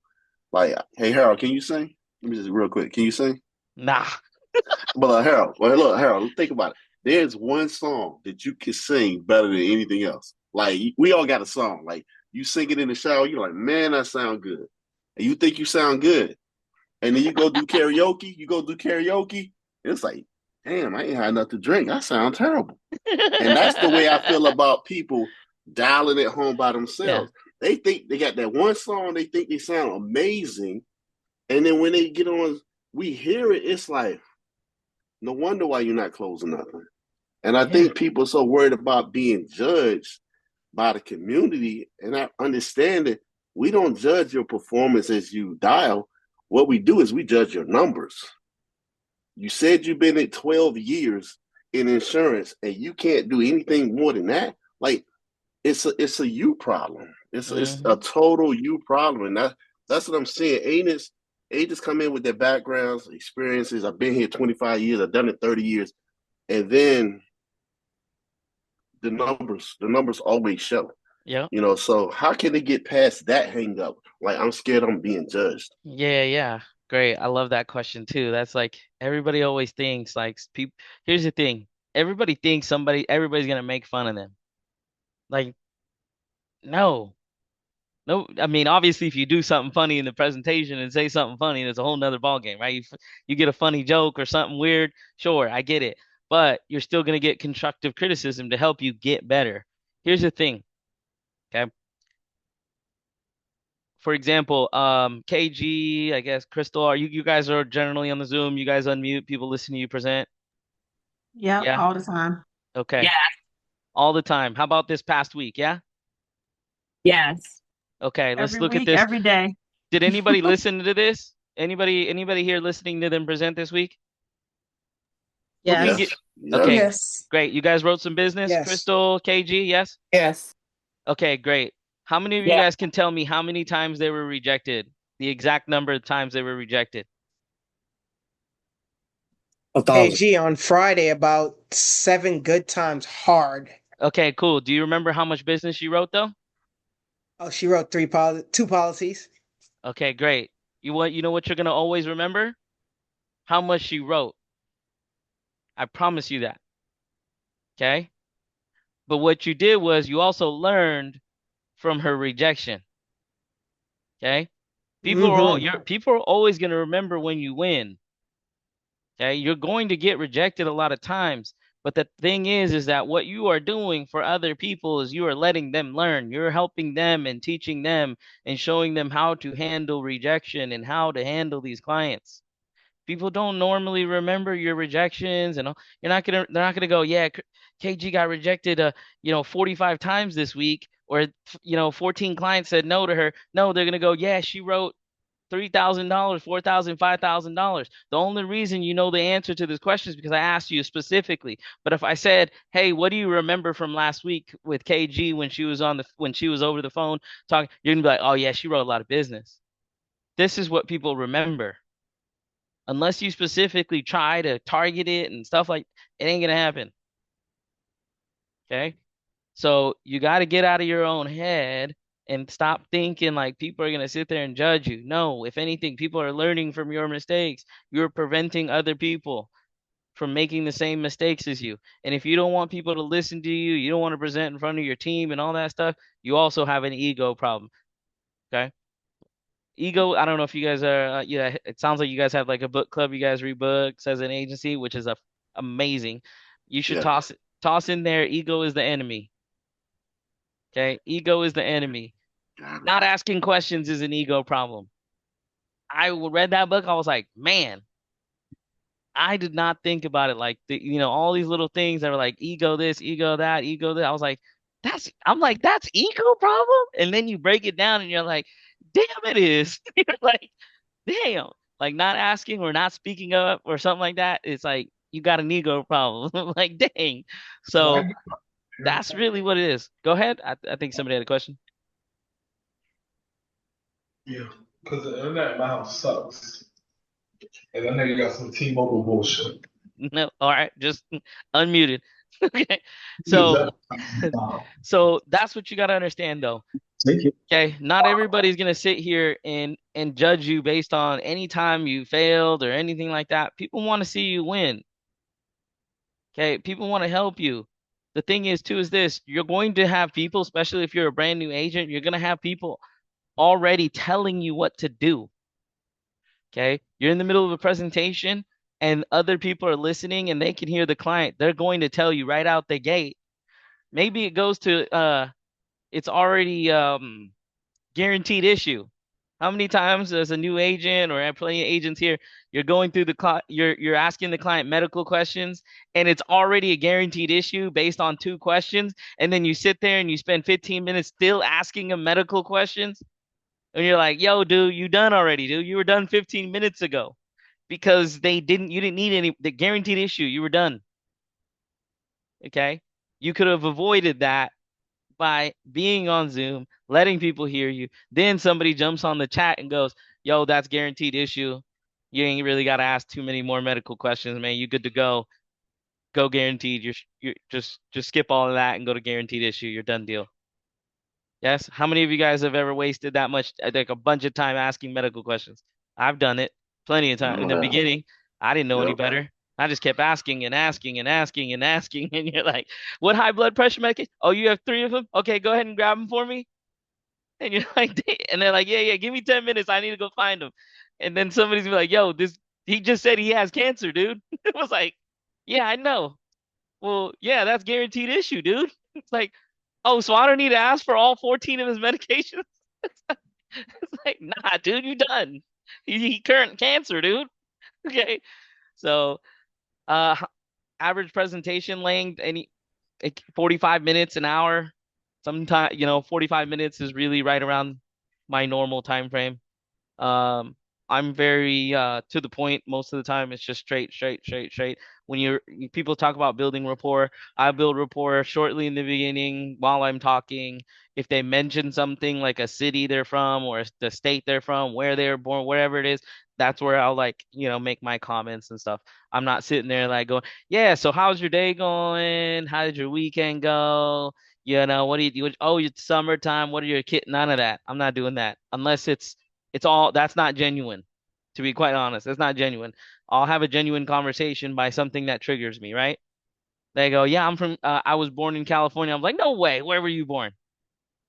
like, hey Harold, can you sing? Let me just real quick. Can you sing? Nah. But Harold, well, look, Harold, think about it. There's one song that you can sing better than anything else. Like we all got a song. Like you sing it in the shower, you're like, man, that sound good. And you think you sound good. And then you go do karaoke, it's like, damn, I ain't had nothing to drink. I sound terrible. And that's the way I feel about people dialing it home by Yeah. themselves. They think they got that one song, they think they sound amazing. And then when they get on, we hear it, it's like, no wonder why you're not closing nothing. And I Yeah. think people are so worried about being judged by the community. And I understand that we don't judge your performance as you dial. What we do is we judge your numbers. You said you've been in 12 years in insurance and you can't do anything more than that. Like it's a you problem. It's a Hmm. total you problem. And that's what I'm saying. Agents come in with their backgrounds, experiences. I've been here 25 years, I've done it 30 years. And then the numbers always show. Yep. So how can they get past that hang up? Like I'm scared I'm being judged. Yeah, yeah. Great. I love that question too. That's like everybody always thinks like people here's the thing. Everybody thinks everybody's gonna make fun of them. Like, no. No, I mean, obviously, if you do something funny in the presentation and say something funny, that's a whole nother ballgame, right? You get a funny joke or something weird, sure, I get it. But you're still going to get constructive criticism to help you get better. Here's the thing, okay? For example, KG, I guess, Crystal, you guys are generally on the Zoom. You guys unmute, people listen to you present. Yep, Yeah? all the time. Okay. Yeah. All the time. How about this past week? Yeah? Yes. Okay, let's Every look at week, this. every day. Did anybody listen to this? Anybody here listening to them present this week? Who can Yes. get? Yes, yes. Okay, Yes. great. You guys wrote some business, Yes. Crystal, KG, yes? Yes. Okay, great. How many of you Yeah. guys can tell me how many times they were rejected? The exact number of times they were rejected. 1,000. KG on Friday about 7 good times hard. Okay, cool. Do you remember how much business you wrote though? Oh, she wrote two policies. Okay, great. You know what you're gonna always remember? How much she wrote. I promise you that. Okay? But what you did was you also learned from her rejection. Okay? Mm-hmm. People are always gonna remember when you win. Okay, you're going to get rejected a lot of times, but the thing is that what you are doing for other people is you are letting them learn. You're helping them and teaching them and showing them how to handle rejection and how to handle these clients. People don't normally remember your rejections and they're not gonna go, yeah, KG got rejected 45 times this week, or 14 clients said no to her. No, they're gonna go, yeah, she wrote $3,000, $4,000, $5,000. The only reason you know the answer to this question is because I asked you specifically. But if I said, "Hey, what do you remember from last week with KG when she was over the phone talking?" You're gonna be like, "Oh yeah, she wrote a lot of business." This is what people remember. Unless you specifically try to target it and stuff like it ain't gonna happen. Okay? So you got to get out of your own head and stop thinking like people are going to sit there and judge you. No, if anything, people are learning from your mistakes. You're preventing other people from making the same mistakes as you. And if you don't want people to listen to you, you don't want to present in front of your team and all that stuff, you also have an ego problem. Okay? Ego, I don't know if you guys are, yeah, it sounds like you guys have like a book club. You guys read books as an agency, which is amazing. You should Yeah. toss in there. Ego is the enemy. Okay, ego is the enemy. Not asking questions is an ego problem. I read that book. I was like, man, I did not think about it like all these little things that were like ego this, ego that, ego that. I was like, that's ego problem. And then you break it down and you're like, damn, it is. You're like, damn, like not asking or not speaking up or something like that. It's like you got an ego problem. I'm like, dang. So that's really what it is. Go ahead. I think somebody had a question. Yeah, because the internet in my house sucks. And I know you got some T-Mobile bullshit. No, all right, just unmuted. Okay. So Yeah, so that's what you got to understand though. thank you. Okay, not everybody's going to sit here and judge you based on any time you failed or anything like that. People want to see you win. Okay, people want to help you. The thing is too is this, you're going to have people, especially if you're a brand new agent, you're going to have people already telling you what to do. Okay. You're in the middle of a presentation and other people are listening and they can hear the client. They're going to tell you right out the gate. Maybe it goes to it's already guaranteed issue. How many times as a new agent or plenty of agents here, you're going through you're asking the client medical questions and it's already a guaranteed issue based on 2 questions, and then you sit there and you spend 15 minutes still asking them medical questions, and you're like, "Yo, dude, you done already, dude. You were done 15 minutes ago." Because you didn't need the guaranteed issue. You were done. Okay. You could have avoided that by being on Zoom, letting people hear you. Then somebody jumps on the chat and goes, yo, that's guaranteed issue. You ain't really got to ask too many more medical questions, man. You good to go. Go guaranteed. You're just skip all of that and go to guaranteed issue. You're done deal. Yes. How many of you guys have ever wasted that much, like a bunch of time asking medical questions? I've done it plenty of time. In the beginning, I didn't know any Yep. better. I just kept asking and asking and asking and asking. And you're like, what high blood pressure medication? Oh, you have 3 of them? Okay, go ahead and grab them for me. And you're like, and they're like, yeah, give me 10 minutes. I need to go find them. And then somebody's be like, yo, he just said he has cancer, dude. It was like, yeah, I know. Well, yeah, that's guaranteed issue, dude. It's like, oh, so I don't need to ask for all 14 of his medications? It's like, nah, dude, you done. He current cancer, dude. Okay. So, uh, average presentation length, 45 minutes, an hour. Sometimes, 45 minutes is really right around my normal time frame. Um, I'm very to the point most of the time. It's just straight, straight, straight, straight. People talk about building rapport, I build rapport shortly in the beginning while I'm talking. If they mention something like a city they're from or the state they're from, where they were born, wherever it is, that's where I'll make my comments and stuff. I'm not sitting there like going, yeah, so how's your day going? How did your weekend go? What do you do? Oh, it's summertime. What are your kids? None of that. I'm not doing that unless it's all that's not genuine, to be quite honest. That's not genuine. I'll have a genuine conversation by something that triggers me, right? They go, yeah, I was born in California. I'm like, no way. Where were you born?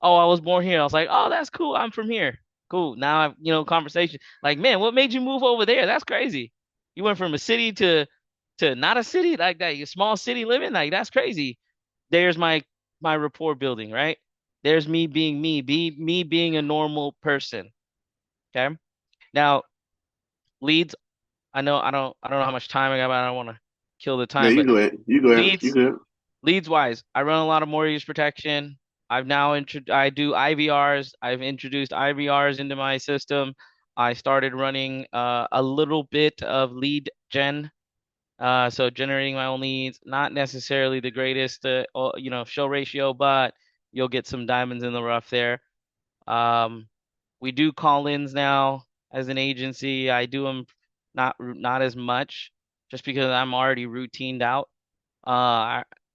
Oh, I was born here. I was like, oh, that's cool. I'm from here. Cool. Now I've, conversation. Like, man, what made you move over there? That's crazy. You went from a city to not a city like that. You small city living. Like, that's crazy. There's my rapport building, right? There's me being me being a normal person. Okay. Now, leads, I don't know how much time I got, but I don't want to kill the Yeah, time. you But go ahead. You go ahead. You leads, good. leads wise, I run a lot of mortgage protection. I do IVRs. I've introduced IVRs into my system. I started running a little bit of lead gen. So generating my own leads, not necessarily the greatest, show ratio, but you'll get some diamonds in the rough there. Um, we do call-ins now as an agency. I do them not as much, just because I'm already routined out.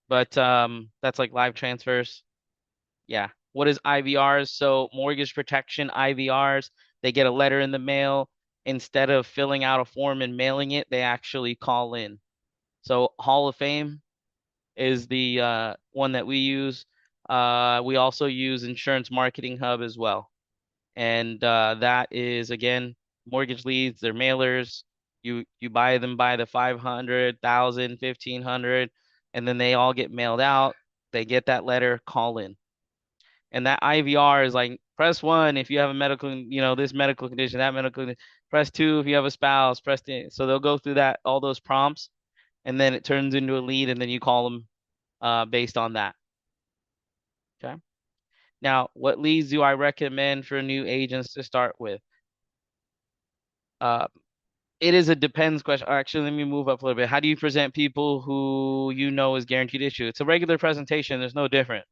But that's like live transfers. Yeah. What is IVRs? So mortgage protection IVRs, they get a letter in the mail. Instead of filling out a form and mailing it, they actually call in. So Hall of Fame is the one that we use. We also use Insurance Marketing Hub as well. And that is again mortgage leads, they're mailers. You buy them by the 500, 1,000, 1,500, and then they all get mailed out. They get that letter, call in. And that IVR is like press one if you have a medical, this medical condition, that medical condition. Press two if you have a spouse. So they'll go through that all those prompts, and then it turns into a lead, and then you call them based on that. Okay. Now, what leads do I recommend for new agents to start with? Uh, it is a depends question. Actually, let me move up a little bit. How do you present people who you know is guaranteed issue? It's a regular presentation. There's no different.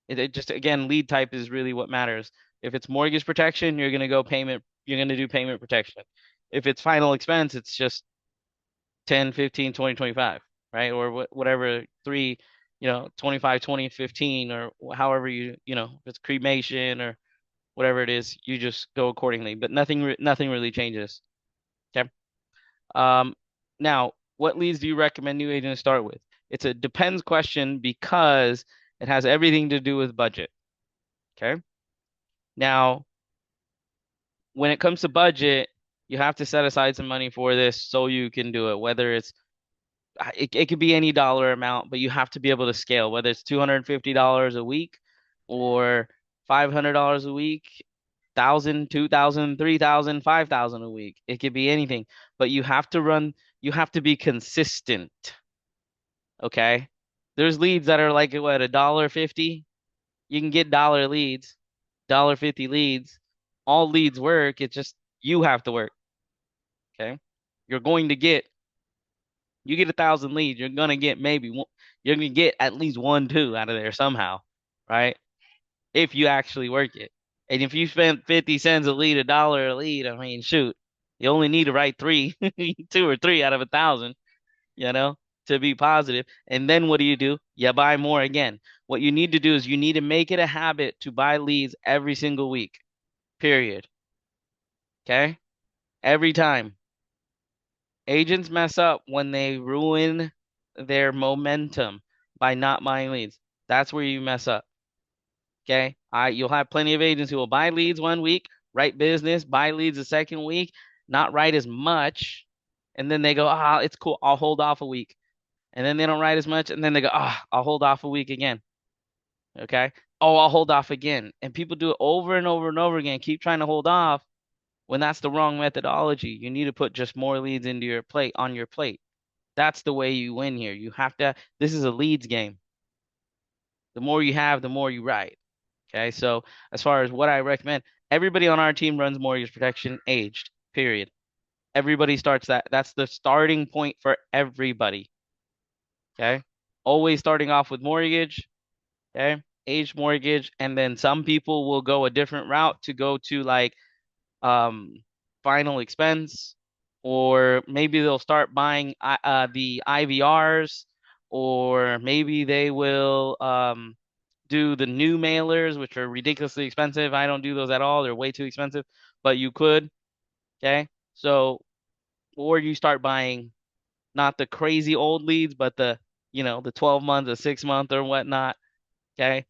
It just, again, lead type is really what matters. If it's mortgage protection, you're going to go payment. You're going to do payment protection. If it's final expense, it's just 10, 15, 20, 25, right? Or whatever, 25, 20, 15, or however if it's cremation or whatever it is, you just go accordingly. But nothing really changes. Okay. Now, what leads do you recommend new agents start with? It's a depends question because it has everything to do with budget. Okay. Now, when it comes to budget, you have to set aside some money for this so you can do it. Whether it could be any dollar amount, but you have to be able to scale, whether it's $250 a week or $500 a week, 1,000, 2,000, 3,000, 5,000 a week. It could be anything, but you have to be consistent. Okay. There's leads that are like what, $1.50? You can get dollar leads, $1.50 leads. All leads work. It's just you have to work. Okay. You're going to get You get 1,000 leads, you're gonna get maybe one, you're gonna get at least 1, 2 out of there somehow, right? If you actually work it. And if you spend 50 cents a lead, $1 a lead, I mean, shoot, you only need to write three, 2 or 3 out of 1,000, you know, to be positive. And then what do? You buy more again. What you need to do is you need to make it a habit to buy leads every single week, period. Okay? Every time. Agents mess up when they ruin their momentum by not buying leads. That's where you mess up. Okay. You'll have plenty of agents who will buy leads one week, write business, buy leads the second week, not write as much. And then they go, it's cool. I'll hold off a week. And then they don't write as much. And then they go, I'll hold off a week again. Okay. Oh, I'll hold off again. And people do it over and over and over again. Keep trying to hold off when that's the wrong methodology. You need to put just more leads into your plate on your plate. That's the way you win here. This is a leads game. The more you have, the more you write. Okay. So as far as what I recommend, everybody on our team runs mortgage protection aged, period. Everybody starts that. That's the starting point for everybody. Okay. Always starting off with mortgage. Okay. Aged mortgage. And then some people will go a different route to go to like final expense, or maybe they'll start buying the IVRs, or maybe they will do the new mailers, which are ridiculously expensive. I don't do those at all. They're way too expensive, but you could. Okay. So, or you start buying not the crazy old leads, but the 12 months, the 6 month or whatnot. Okay.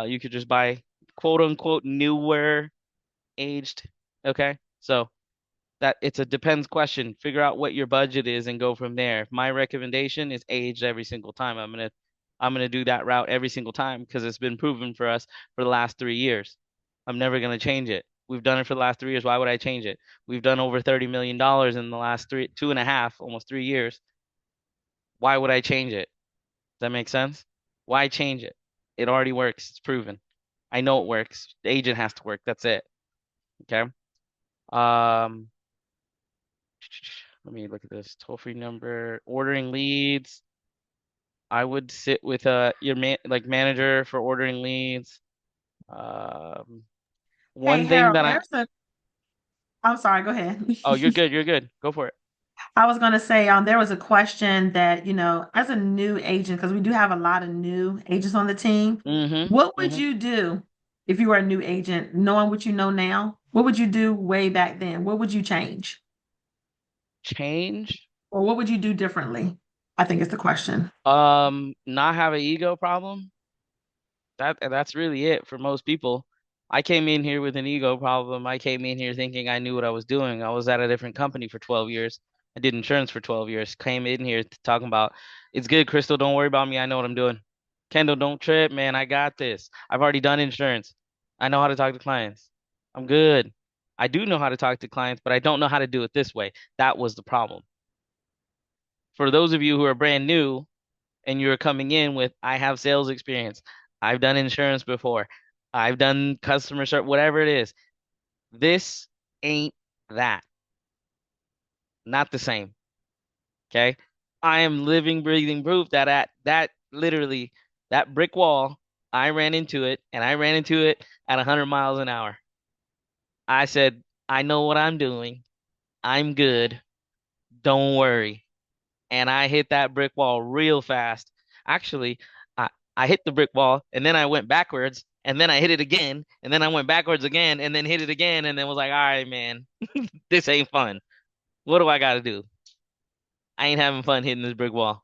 You could just buy quote unquote newer aged. Okay. So that it's a depends question. Figure out what your budget is and go from there. My recommendation is aged every single time. I'm gonna do that route every single time because it's been proven for us for the last 3 years. I'm never gonna change it. We've done it for the last 3 years. Why would I change it? We've done over $30 million in the last 2.5, almost 3 years. Why would I change it? Does that make sense? Why change it? It already works. It's proven. I know it works. The agent has to work. That's it. Okay. Um, Let me look at this. Toll-free number, ordering leads. I would sit with your manager for ordering leads. Hey, One thing Harold, that I I'm sorry, go ahead. Oh, you're good. You're good. Go for it. I was going to say, there was a question that, as a new agent, because we do have a lot of new agents on the team, what would Mm-hmm. you do if you were a new agent, knowing what you know now? What would you do way back then? What would you change? Change? Or what would you do differently? I think is the question. Not have an ego problem. That's really it for most people. I came in here with an ego problem. I came in here thinking I knew what I was doing. I was at a different company for 12 years. I did insurance for 12 years. Came in here talking about it's good, Crystal. Don't worry about me. I know what I'm doing. Kendall, don't trip, man. I got this. I've already done insurance. I know how to talk to clients. I'm good. I do know how to talk to clients, but I don't know how to do it this way. That was the problem. For those of you who are brand new, and you're coming in with, I have sales experience, I've done insurance before, I've done customer service, whatever it is, this ain't that. Not the same. Okay. I am living, breathing proof that at that literally that brick wall, I ran into it and I ran into it at 100 miles an hour. I said, I know what I'm doing. I'm good. Don't worry. And I hit that brick wall real fast. Actually, I hit the brick wall and then I went backwards and then I hit it again and then I went backwards again and then hit it again and then was like, all right, man, this ain't fun. What do I got to do? I ain't having fun hitting this brick wall.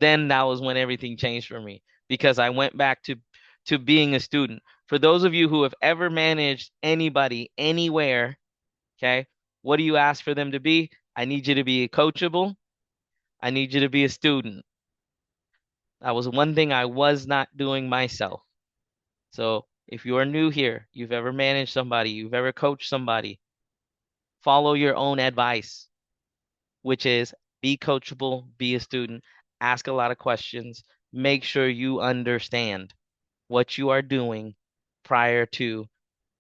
Then that was when everything changed for me because I went back to being a student. For those of you who have ever managed anybody anywhere, okay, what do you ask for them to be? I need you to be coachable. I need you to be a student. That was one thing I was not doing myself. So if you're new here, you've ever managed somebody, you've ever coached somebody, follow your own advice, which is be coachable, be a student, ask a lot of questions, make sure you understand what you are doing prior to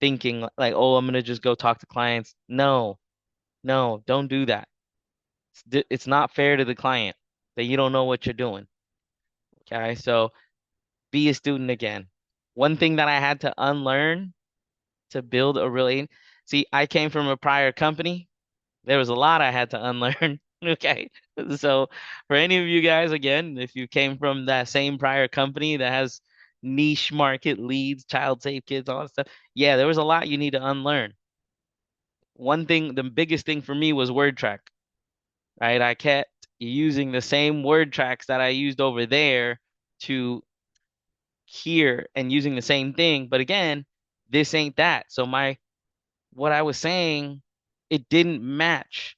thinking like, oh, I'm going to just go talk to clients. No, no, don't do that. It's not fair to the client that you don't know what you're doing. Okay, so be a student again. One thing that I had to unlearn to build a really, see, I came from a prior company. There was a lot I had to unlearn. Okay. So for any of you guys, again, if you came from that same prior company that has niche market leads, child safe kids, all that stuff, yeah, there was a lot you need to unlearn. One thing, the biggest thing for me was word track, right? I kept using the same word tracks that I used over there to here and using the same thing. But again, this ain't that. So what I was saying, it didn't match.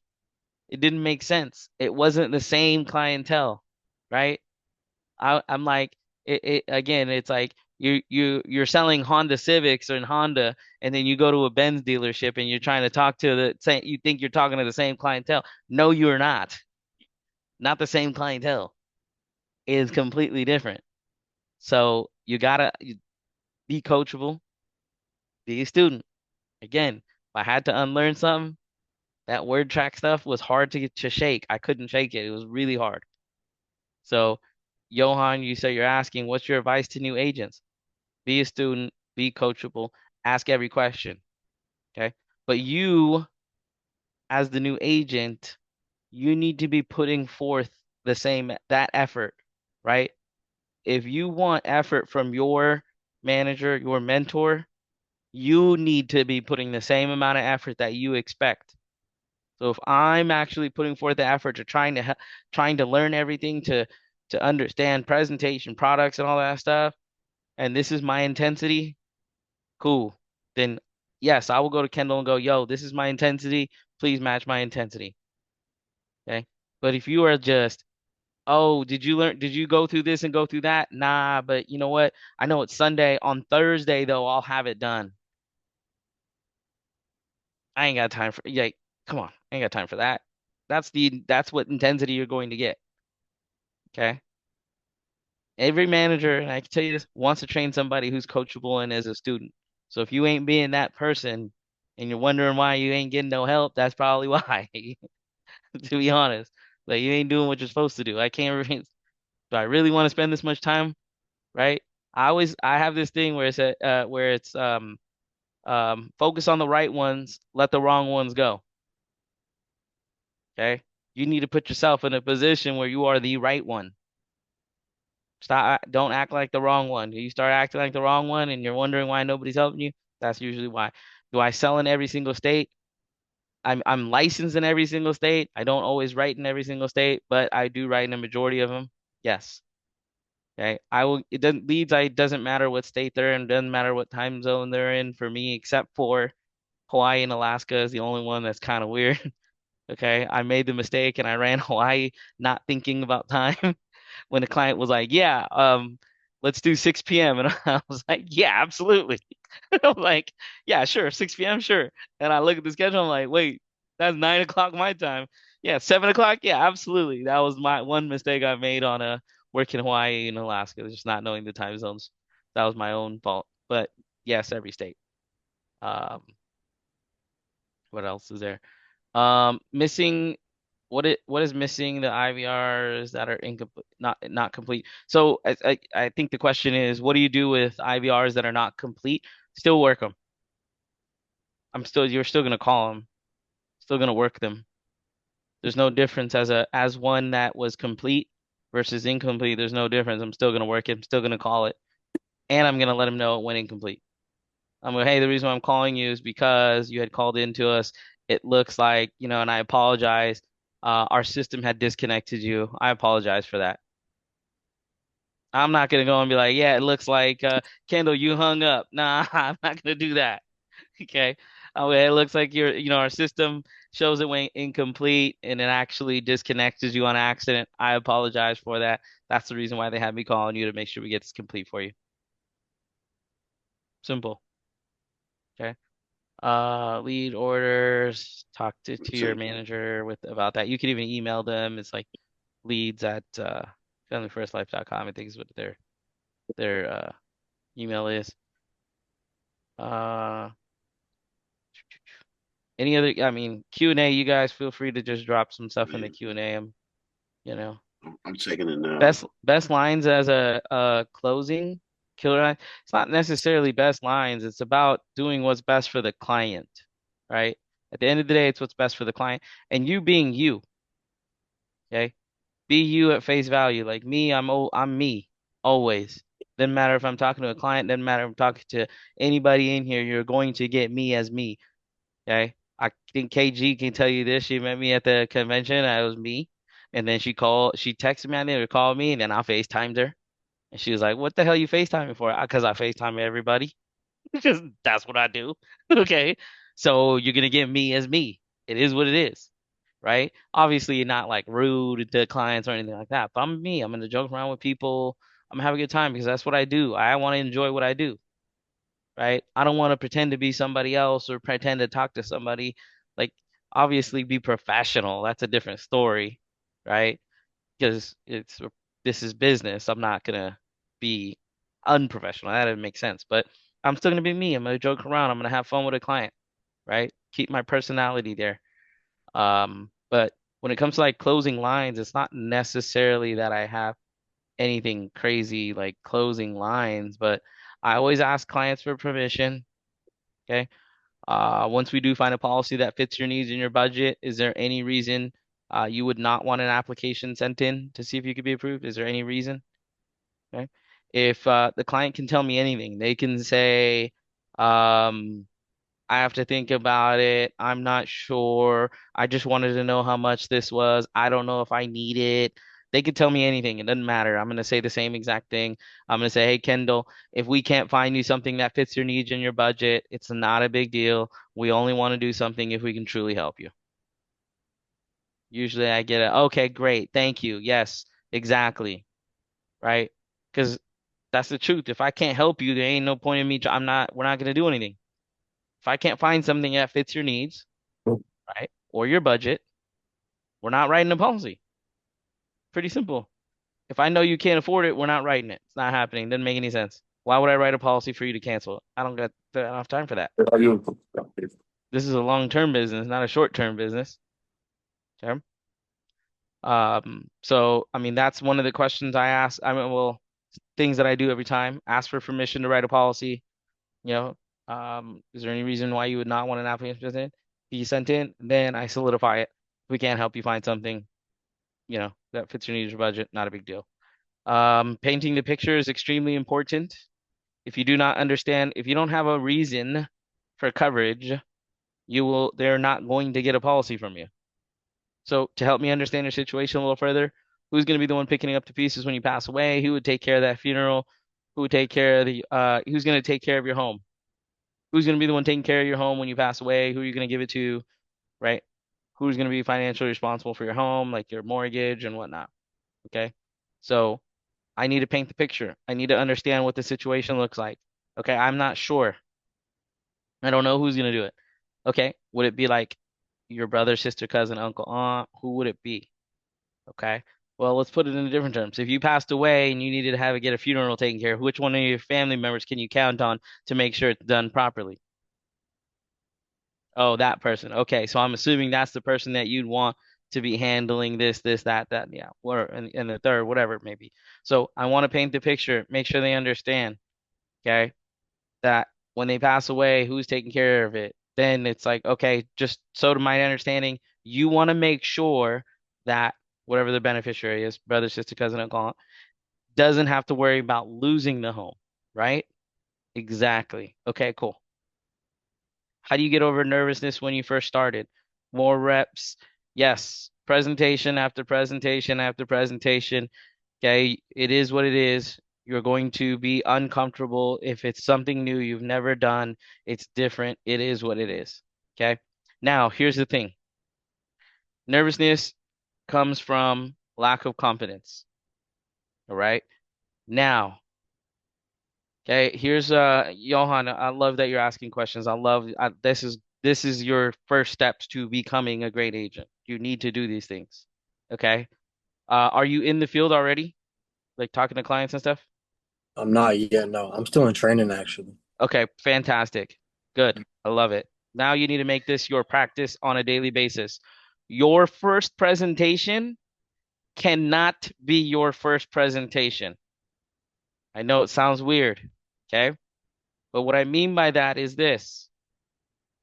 It didn't make sense. It wasn't the same clientele, right? I'm like, it again, it's like you're selling Honda Civics or in Honda, and then you go to a Benz dealership and you're trying to talk to the same, you think you're talking to the same clientele. No, you're not. Not the same clientele. It is completely different. So you gotta be coachable, be a student. Again, if I had to unlearn something, that word track stuff was hard to get to shake. I couldn't shake it. It was really hard. So, Johan, you say you're asking, what's your advice to new agents? Be a student, be coachable, ask every question. Okay. But you, as the new agent, you need to be putting forth the same that effort, right? If you want effort from your manager, your mentor, you need to be putting the same amount of effort that you expect. So if I'm actually putting forth the effort to trying to learn everything to understand presentation, products, and all that stuff, and this is my intensity, cool. Then yes, I will go to Kendall and go, yo, this is my intensity. Please match my intensity. Okay. But if you are just, oh, did you go through this and go through that? Nah, but you know what? I know it's Sunday. On Thursday, though, I'll have it done. I ain't got time for, yeah, come on. I ain't got time for that. That's what intensity you're going to get. Okay. Every manager, and I can tell you this, wants to train somebody who's coachable and as a student. So if you ain't being that person and you're wondering why you ain't getting no help, that's probably why, to be honest. Like you ain't doing what you're supposed to do. I can't really, do I really want to spend this much time? Right? I have this thing where it's Focus on the right ones, let the wrong ones go. Okay? You need to put yourself in a position where you are the right one. Don't act like the wrong one. You start acting like the wrong one and you're wondering why nobody's helping you. That's usually why. Do I sell in every single state? I'm licensed in every single state. I don't always write in every single state, but I do write in a majority of them. Yes. Okay. I will. It doesn't leads. It doesn't matter what state they're in. Doesn't matter what time zone they're in for me, except for Hawaii and Alaska is the only one that's kind of weird. Okay. I made the mistake and I ran Hawaii not thinking about time when the client was like, "Yeah, let's do 6 p.m." and I was like, "Yeah, absolutely." I'm like, "Yeah, sure, 6 p.m. sure." And I look at the schedule. I'm like, "Wait, that's 9 o'clock my time. Yeah, 7 o'clock. Yeah, absolutely." That was my one mistake I made on a work in Hawaii and Alaska, just not knowing the time zones. That was my own fault. But yes, every state. Um, what else is there? Missing what is missing the IVRs that are incomplete, not complete. So I think the question is, what do you do with IVRs that are not complete? Still work them. You're still gonna call them, still gonna work them. There's no difference as one that was complete versus incomplete. There's no difference. I'm still gonna work it. I'm still gonna call it, and I'm gonna let them know it went incomplete. I'm like, hey, the reason why I'm calling you is because you had called into us. It looks like, and I apologize. Our system had disconnected you. I apologize for that. I'm not gonna go and be like, yeah, it looks like Kendall, you hung up. Nah, I'm not gonna do that. Okay. Okay, it looks like our system shows it went incomplete and it actually disconnected you on accident. I apologize for that. That's the reason why they had me calling you to make sure we get this complete for you. Simple. Okay. Lead orders, talk to your manager about that. You can even email them. It's like leads at familyfirstlife.com, I think is what their email is. Uh any other, I mean, Q&A, you guys feel free to just drop some stuff in the Q&A. You know, I'm checking it now. best lines as a closing killer line. It's not necessarily best lines. It's about doing what's best for the client, right? At the end of the day, it's what's best for the client and you being you. Okay, be you at face value. Like me, I'm me always. Doesn't matter if I'm talking to a client. Doesn't matter if I'm talking to anybody in here. You're going to get me as me. Okay. I think KG can tell you this. She met me at the convention. I was me. And then she texted me on there or called me, and then I FaceTimed her. And she was like, "What the hell you FaceTiming for?" Because I FaceTime everybody. Because that's what I do. Okay. So you're gonna get me as me. It is what it is. Right? Obviously, you're not like rude to clients or anything like that. But I'm me. I'm gonna joke around with people. I'm gonna have a good time because that's what I do. I want to enjoy what I do, right? I don't want to pretend to be somebody else or pretend to talk to somebody. Like, obviously, be professional. That's a different story, right? Because this is business. I'm not gonna be unprofessional. That doesn't make sense. But I'm still gonna be me. I'm gonna joke around. I'm gonna have fun with a client, right? Keep my personality there. But when it comes to like closing lines, it's not necessarily that I have anything crazy like closing lines, but I always ask clients for permission. Okay. Once we do find a policy that fits your needs and your budget, is there any reason you would not want an application sent in to see if you could be approved? Is there any reason? Okay. If the client can tell me anything, they can say, um, I have to think about it. I'm not sure. I just wanted to know how much this was. I don't know if I need it. They could tell me anything. It doesn't matter. I'm going to say the same exact thing. I'm going to say, hey, Kendall, if we can't find you something that fits your needs and your budget, it's not a big deal. We only want to do something if we can truly help you. Usually I get it. Okay, great. Thank you. Yes, exactly. Right? Because that's the truth. If I can't help you, there ain't no point in me. We're not going to do anything. If I can't find something that fits your needs, right, or your budget, we're not writing a policy. Pretty simple. If I know you can't afford it, we're not writing it. It's not happening. Doesn't make any sense. Why would I write a policy for you to cancel it? I don't got enough time for that. This is a long-term business, not a short-term business. Okay. So I mean that's one of the questions I ask. I mean, well, things that I do every time. Ask for permission to write a policy. You know, Is there any reason why you would not want an application be sent in? Then I solidify it. If we can't help you find something, that fits your needs or budget, not a big deal. Painting the picture is extremely important. If you do not understand, if you don't have a reason for coverage, they're not going to get a policy from you. So to help me understand your situation a little further, who's going to be the one picking up the pieces when you pass away? Who would take care of that funeral? Who would take care of who's going to take care of your home? Who's going to be the one taking care of your home when you pass away? Who are you going to give it to, right? Who's going to be financially responsible for your home, like your mortgage and whatnot? Okay. So I need to paint the picture. I need to understand what the situation looks like. Okay. I'm not sure. I don't know who's going to do it. Okay. Would it be like your brother, sister, cousin, uncle, aunt? Who would it be? Okay. Well, let's put it in different terms. If you passed away and you needed to get a funeral taken care of, which one of your family members can you count on to make sure it's done properly? Oh, that person. Okay, so I'm assuming that's the person that you'd want to be handling this, that, yeah, or and the third, whatever it may be. So I want to paint the picture, make sure they understand, okay, that when they pass away, who's taking care of it? Then it's like, okay, just so to my understanding, you want to make sure that whatever the beneficiary is, brother, sister, cousin, uncle, aunt, doesn't have to worry about losing the home, right? Exactly. Okay, cool. How do you get over nervousness when you first started? More reps. Yes. Presentation after presentation after presentation. Okay. It is what it is. You're going to be uncomfortable if it's something new you've never done. It's different. It is what it is. Okay. Now, here's the thing. Nervousness comes from lack of confidence. All right. Now, okay, here's Johan. I love that you're asking questions. This is your first steps to becoming a great agent. You need to do these things. Okay. Are you in the field already? Like talking to clients and stuff? I'm not yet. No, I'm still in training actually. Okay, fantastic. Good. I love it. Now you need to make this your practice on a daily basis. Your first presentation cannot be your first presentation. I know it sounds weird, okay? But what I mean by that is this.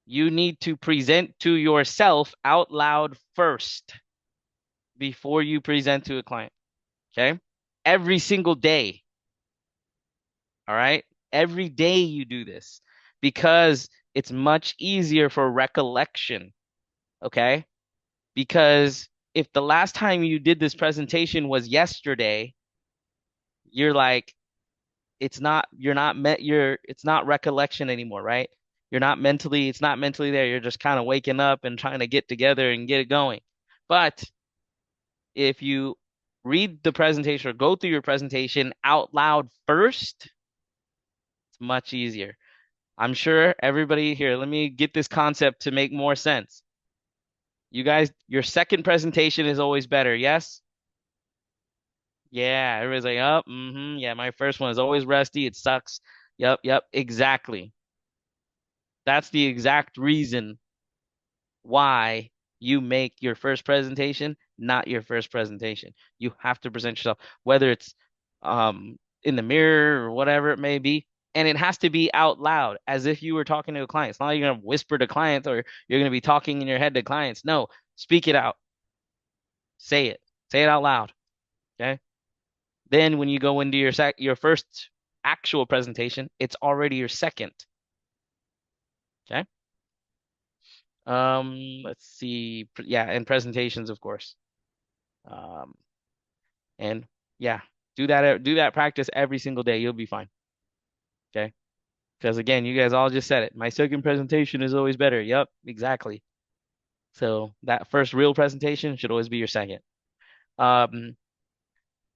You need to present to yourself out loud first before you present to a client. Okay. Every single day. All right. Every day you do this because it's much easier for recollection. Okay. Because if the last time you did this presentation was yesterday, you're like, it's not recollection anymore, right? It's not mentally there. You're just kind of waking up and trying to get together and get it going. But if you read the presentation or go through your presentation out loud first, it's much easier. I'm sure everybody here, let me get this concept to make more sense. You guys, your second presentation is always better, yes? Yeah, everybody's like, oh, yeah, my first one is always rusty. It sucks. Yep, exactly. That's the exact reason why you make your first presentation not your first presentation. You have to present yourself, whether it's in the mirror or whatever it may be, and it has to be out loud as if you were talking to a client. It's not like you're gonna whisper to clients or you're gonna be talking in your head to clients. No, speak it out. Say it out loud. Okay. Then when you go into your first actual presentation, it's already your second. Okay. Let's see. Yeah, and presentations, of course. Um, and yeah, do that practice every single day. You'll be fine. Okay. Because again, you guys all just said it. My second presentation is always better. Yep, exactly. So that first real presentation should always be your second.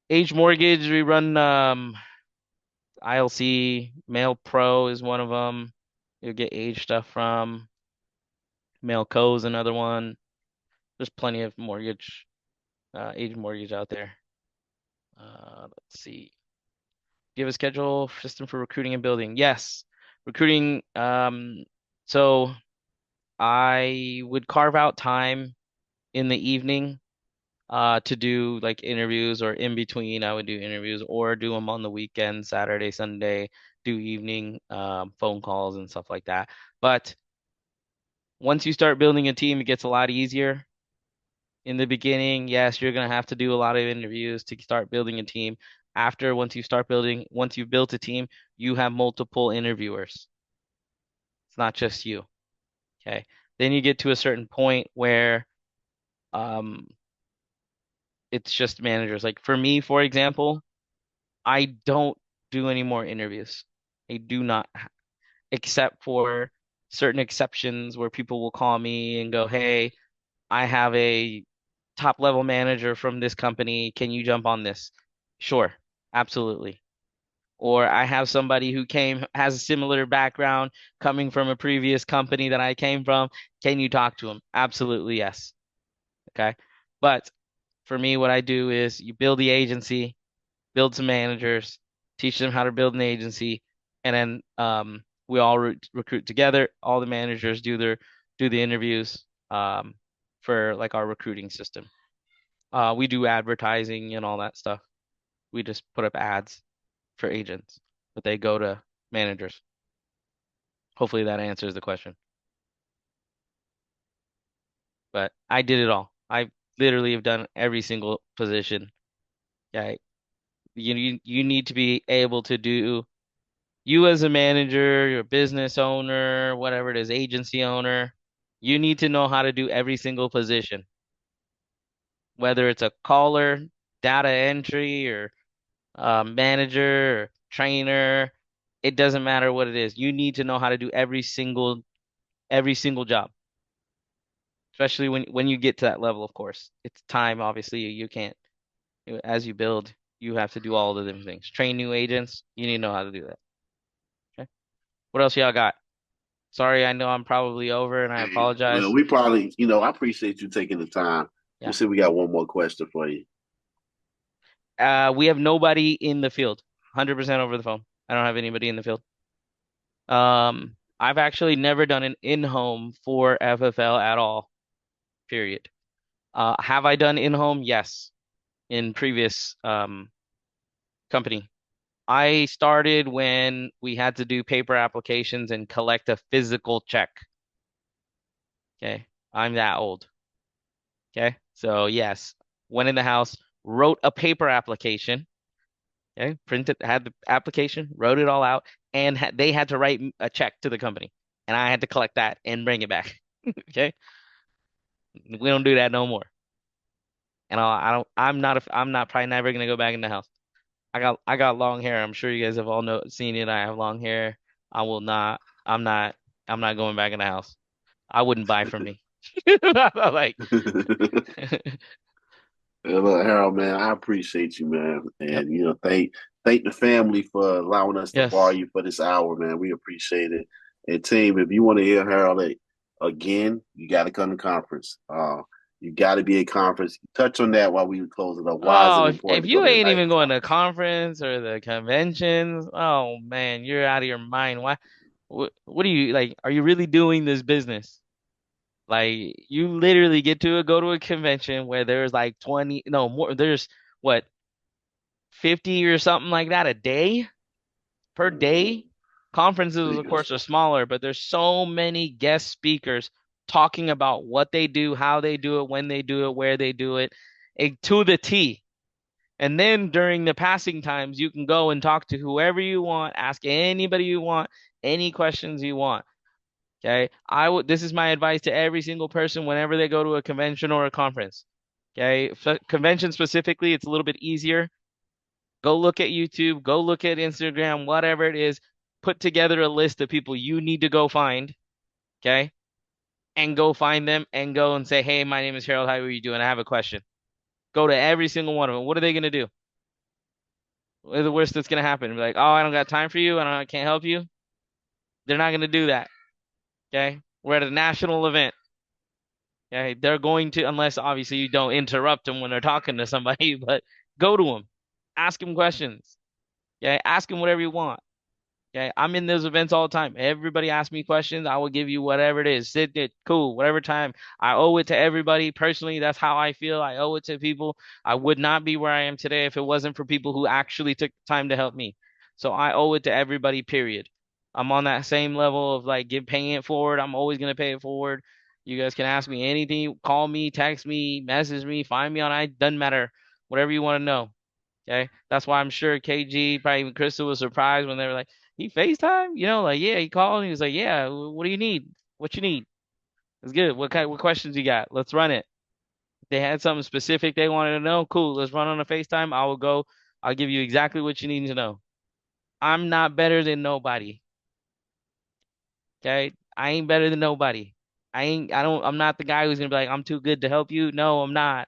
Age mortgage, we run ILC, Mail Pro is one of them. You'll get age stuff from. Mail Co is another one. There's plenty of age mortgage out there. Let's see. Do you have a schedule system for recruiting and building? Yes. Recruiting, so I would carve out time in the evening to do like interviews, or in between I would do interviews or do them on the weekend, Saturday, Sunday, do evening phone calls and stuff like that. But once you start building a team, it gets a lot easier. In the beginning, yes, you're gonna have to do a lot of interviews to start building a team. After, once you've built a team, you have multiple interviewers. It's not just you. Okay. Then you get to a certain point where um it's just managers. Like for me, for example, I don't do any more interviews. I do not, except for certain exceptions where people will call me and go, "Hey, I have a top level manager from this company. Can you jump on this?" Sure, absolutely. Or I have somebody who has a similar background coming from a previous company that I came from. Can you talk to him? Absolutely, yes. Okay. But for me, what I do is you build the agency, build some managers, teach them how to build an agency, and then we all recruit together. All the managers do the interviews for like our recruiting system. We do advertising and all that stuff. We just put up ads for agents, but they go to managers. Hopefully that answers the question. But I did it all. I literally have done every single position. Yeah, you need to be able to do, you as a manager, your business owner, whatever it is, agency owner, you need to know how to do every single position, whether it's a caller, data entry, or manager, or trainer. It doesn't matter what it is. You need to know how to do every single job, especially when you get to that level. Of course, it's time. Obviously, you can't, as you build, you have to do all the different things. Train new agents. You need to know how to do that. Okay. What else y'all got? Sorry, I know I'm probably over, and I Hey, well, apologize. we probably, I appreciate you taking the time. Let me Yeah. see, we got one more question for you. We have nobody in the field. 100% over the phone. I don't have anybody in the field. I've actually never done an in-home for FFL at all, period. Have I done in-home? Yes, in previous company. I started when we had to do paper applications and collect a physical check. Okay. I'm that old. Okay. So yes, went in the house, wrote a paper application. Okay. Printed, had the application, wrote it all out, and they had to write a check to the company, and I had to collect that and bring it back. Okay. We don't do that no more. And I'm not probably never gonna go back in the house. I got long hair. I'm sure you guys have all seen it. I have long hair. I will not. I'm not. I'm not going back in the house. I wouldn't buy from me. Like, Hey, look, Harold, man, I appreciate you, man, yep. and thank the family for allowing us to borrow Yes. you for this hour, man. We appreciate it. And team, if you want to hear Harold again, you got to come to conference. You got to be at conference. Touch on that while we close it up. Why is it Oh, important if to go you to the ain't night even going to conference? conference or the conventions, oh man, you're out of your mind. Why? What are you like? Are you really doing this business? Like, you literally get to go to a convention where there's like 20, no more. There's what, 50 or something like that a day per day. Conferences, of Because course, are smaller, but there's so many guest speakers talking about what they do, how they do it, when they do it, where they do it, to the T. And then during the passing times, you can go and talk to whoever you want, ask anybody you want, any questions you want. Okay. This is my advice to every single person whenever they go to a convention or a conference. Okay. Convention specifically, it's a little bit easier. Go look at YouTube, go look at Instagram, whatever it is. Put together a list of people you need to go find. Okay. And go find them and go and say, "Hey, my name is Harold. How are you doing? I have a question." Go to every single one of them. What are they going to do? What's the worst that's going to happen? Be like, "Oh, I don't got time for you. I can't help you." They're not going to do that. Okay. We're at a national event. Okay. They're going to, unless obviously you don't interrupt them when they're talking to somebody, but go to them. Ask them questions. Okay. Ask them whatever you want. Okay, I'm in those events all the time. Everybody asks me questions. I will give you whatever it is. Sit it, cool, whatever time. I owe it to everybody. Personally, that's how I feel. I owe it to people. I would not be where I am today if it wasn't for people who actually took time to help me. So I owe it to everybody, period. I'm on that same level of like paying it forward. I'm always gonna pay it forward. You guys can ask me anything, call me, text me, message me, find me on I doesn't matter. Whatever you want to know. Okay. That's why I'm sure KG, probably even Crystal was surprised when they were like, he FaceTime? Like, yeah, he called and he was like, yeah, what do you need? What you need? It's good. What questions you got? Let's run it. If they had something specific they wanted to know, cool. Let's run on a FaceTime. I will go. I'll give you exactly what you need to know. I'm not better than nobody. Okay. I ain't better than nobody. I'm not the guy who's gonna be like, I'm too good to help you. No, I'm not.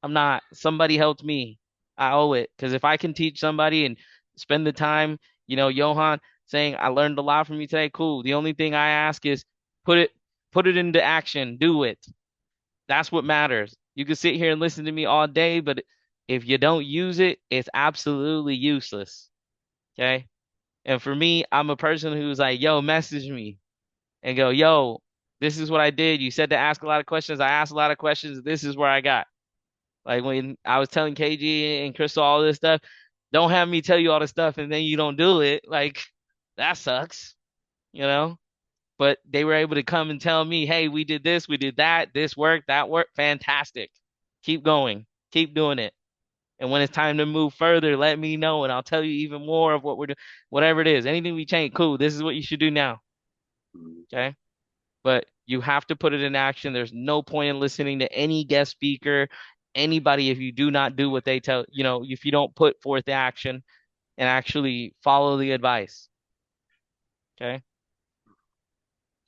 I'm not. Somebody helped me. I owe it. Because if I can teach somebody and spend the time, Johan saying, I learned a lot from you today, cool. The only thing I ask is put it put it into action. Do it. That's what matters. You can sit here and listen to me all day, but if you don't use it, it's absolutely useless. Okay? And for me, I'm a person who's like, yo, message me and go, yo, this is what I did. You said to ask a lot of questions. I asked a lot of questions. This is where I got. Like when I was telling KG and Crystal all this stuff, don't have me tell you all this stuff and then you don't do it. Like that sucks, you know? But they were able to come and tell me, hey, we did this, we did that, this worked, that worked. Fantastic. Keep going. Keep doing it. And when it's time to move further, let me know and I'll tell you even more of what we're doing. Whatever it is. Anything we change, cool. This is what you should do now. Okay? But you have to put it in action. There's no point in listening to any guest speaker, anybody, if you do not do what they tell, if you don't put forth the action and actually follow the advice. Okay.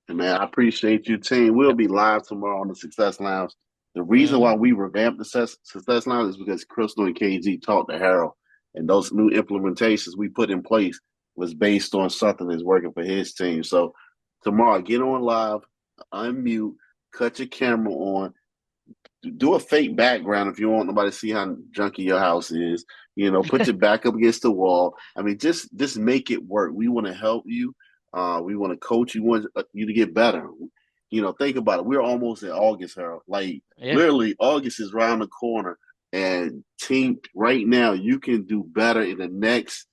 And man, I appreciate you, team. We'll Yep. be live tomorrow on the Success Lounge. The reason Mm-hmm. why we revamped the Success Lounge is because Crystal and KG talked to Harold, and those new implementations we put in place was based on something that's working for his team. So tomorrow, get on live, unmute, cut your camera on, do a fake background if you want nobody to see how junky your house is. Put your back up against the wall. I mean, just make it work. We want to help you. We want to coach you. Want you to get better. Think about it. We're almost in August, Harold. Like Yeah. literally, August is around the corner. And team, right now, you can do better in the next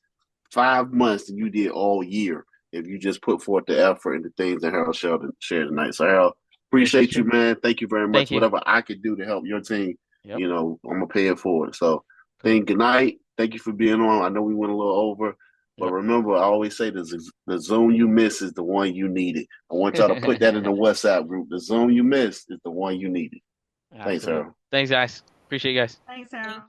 5 months than you did all year if you just put forth the effort and the things that Harold shared tonight. So Harold, This is appreciate you, true. man. Thank you very much. Thank you. Whatever I could do to help your team, Yep. I'm gonna pay it forward. So, Cool. good night. Thank you for being on. I know we went a little over, but Yep. remember, I always say the Zoom you miss is the one you needed. I want y'all to put that in the WhatsApp group. The Zoom you missed is the one you needed. Thanks, Absolutely. Harold. Thanks, guys. Appreciate you guys. Thanks, Harold.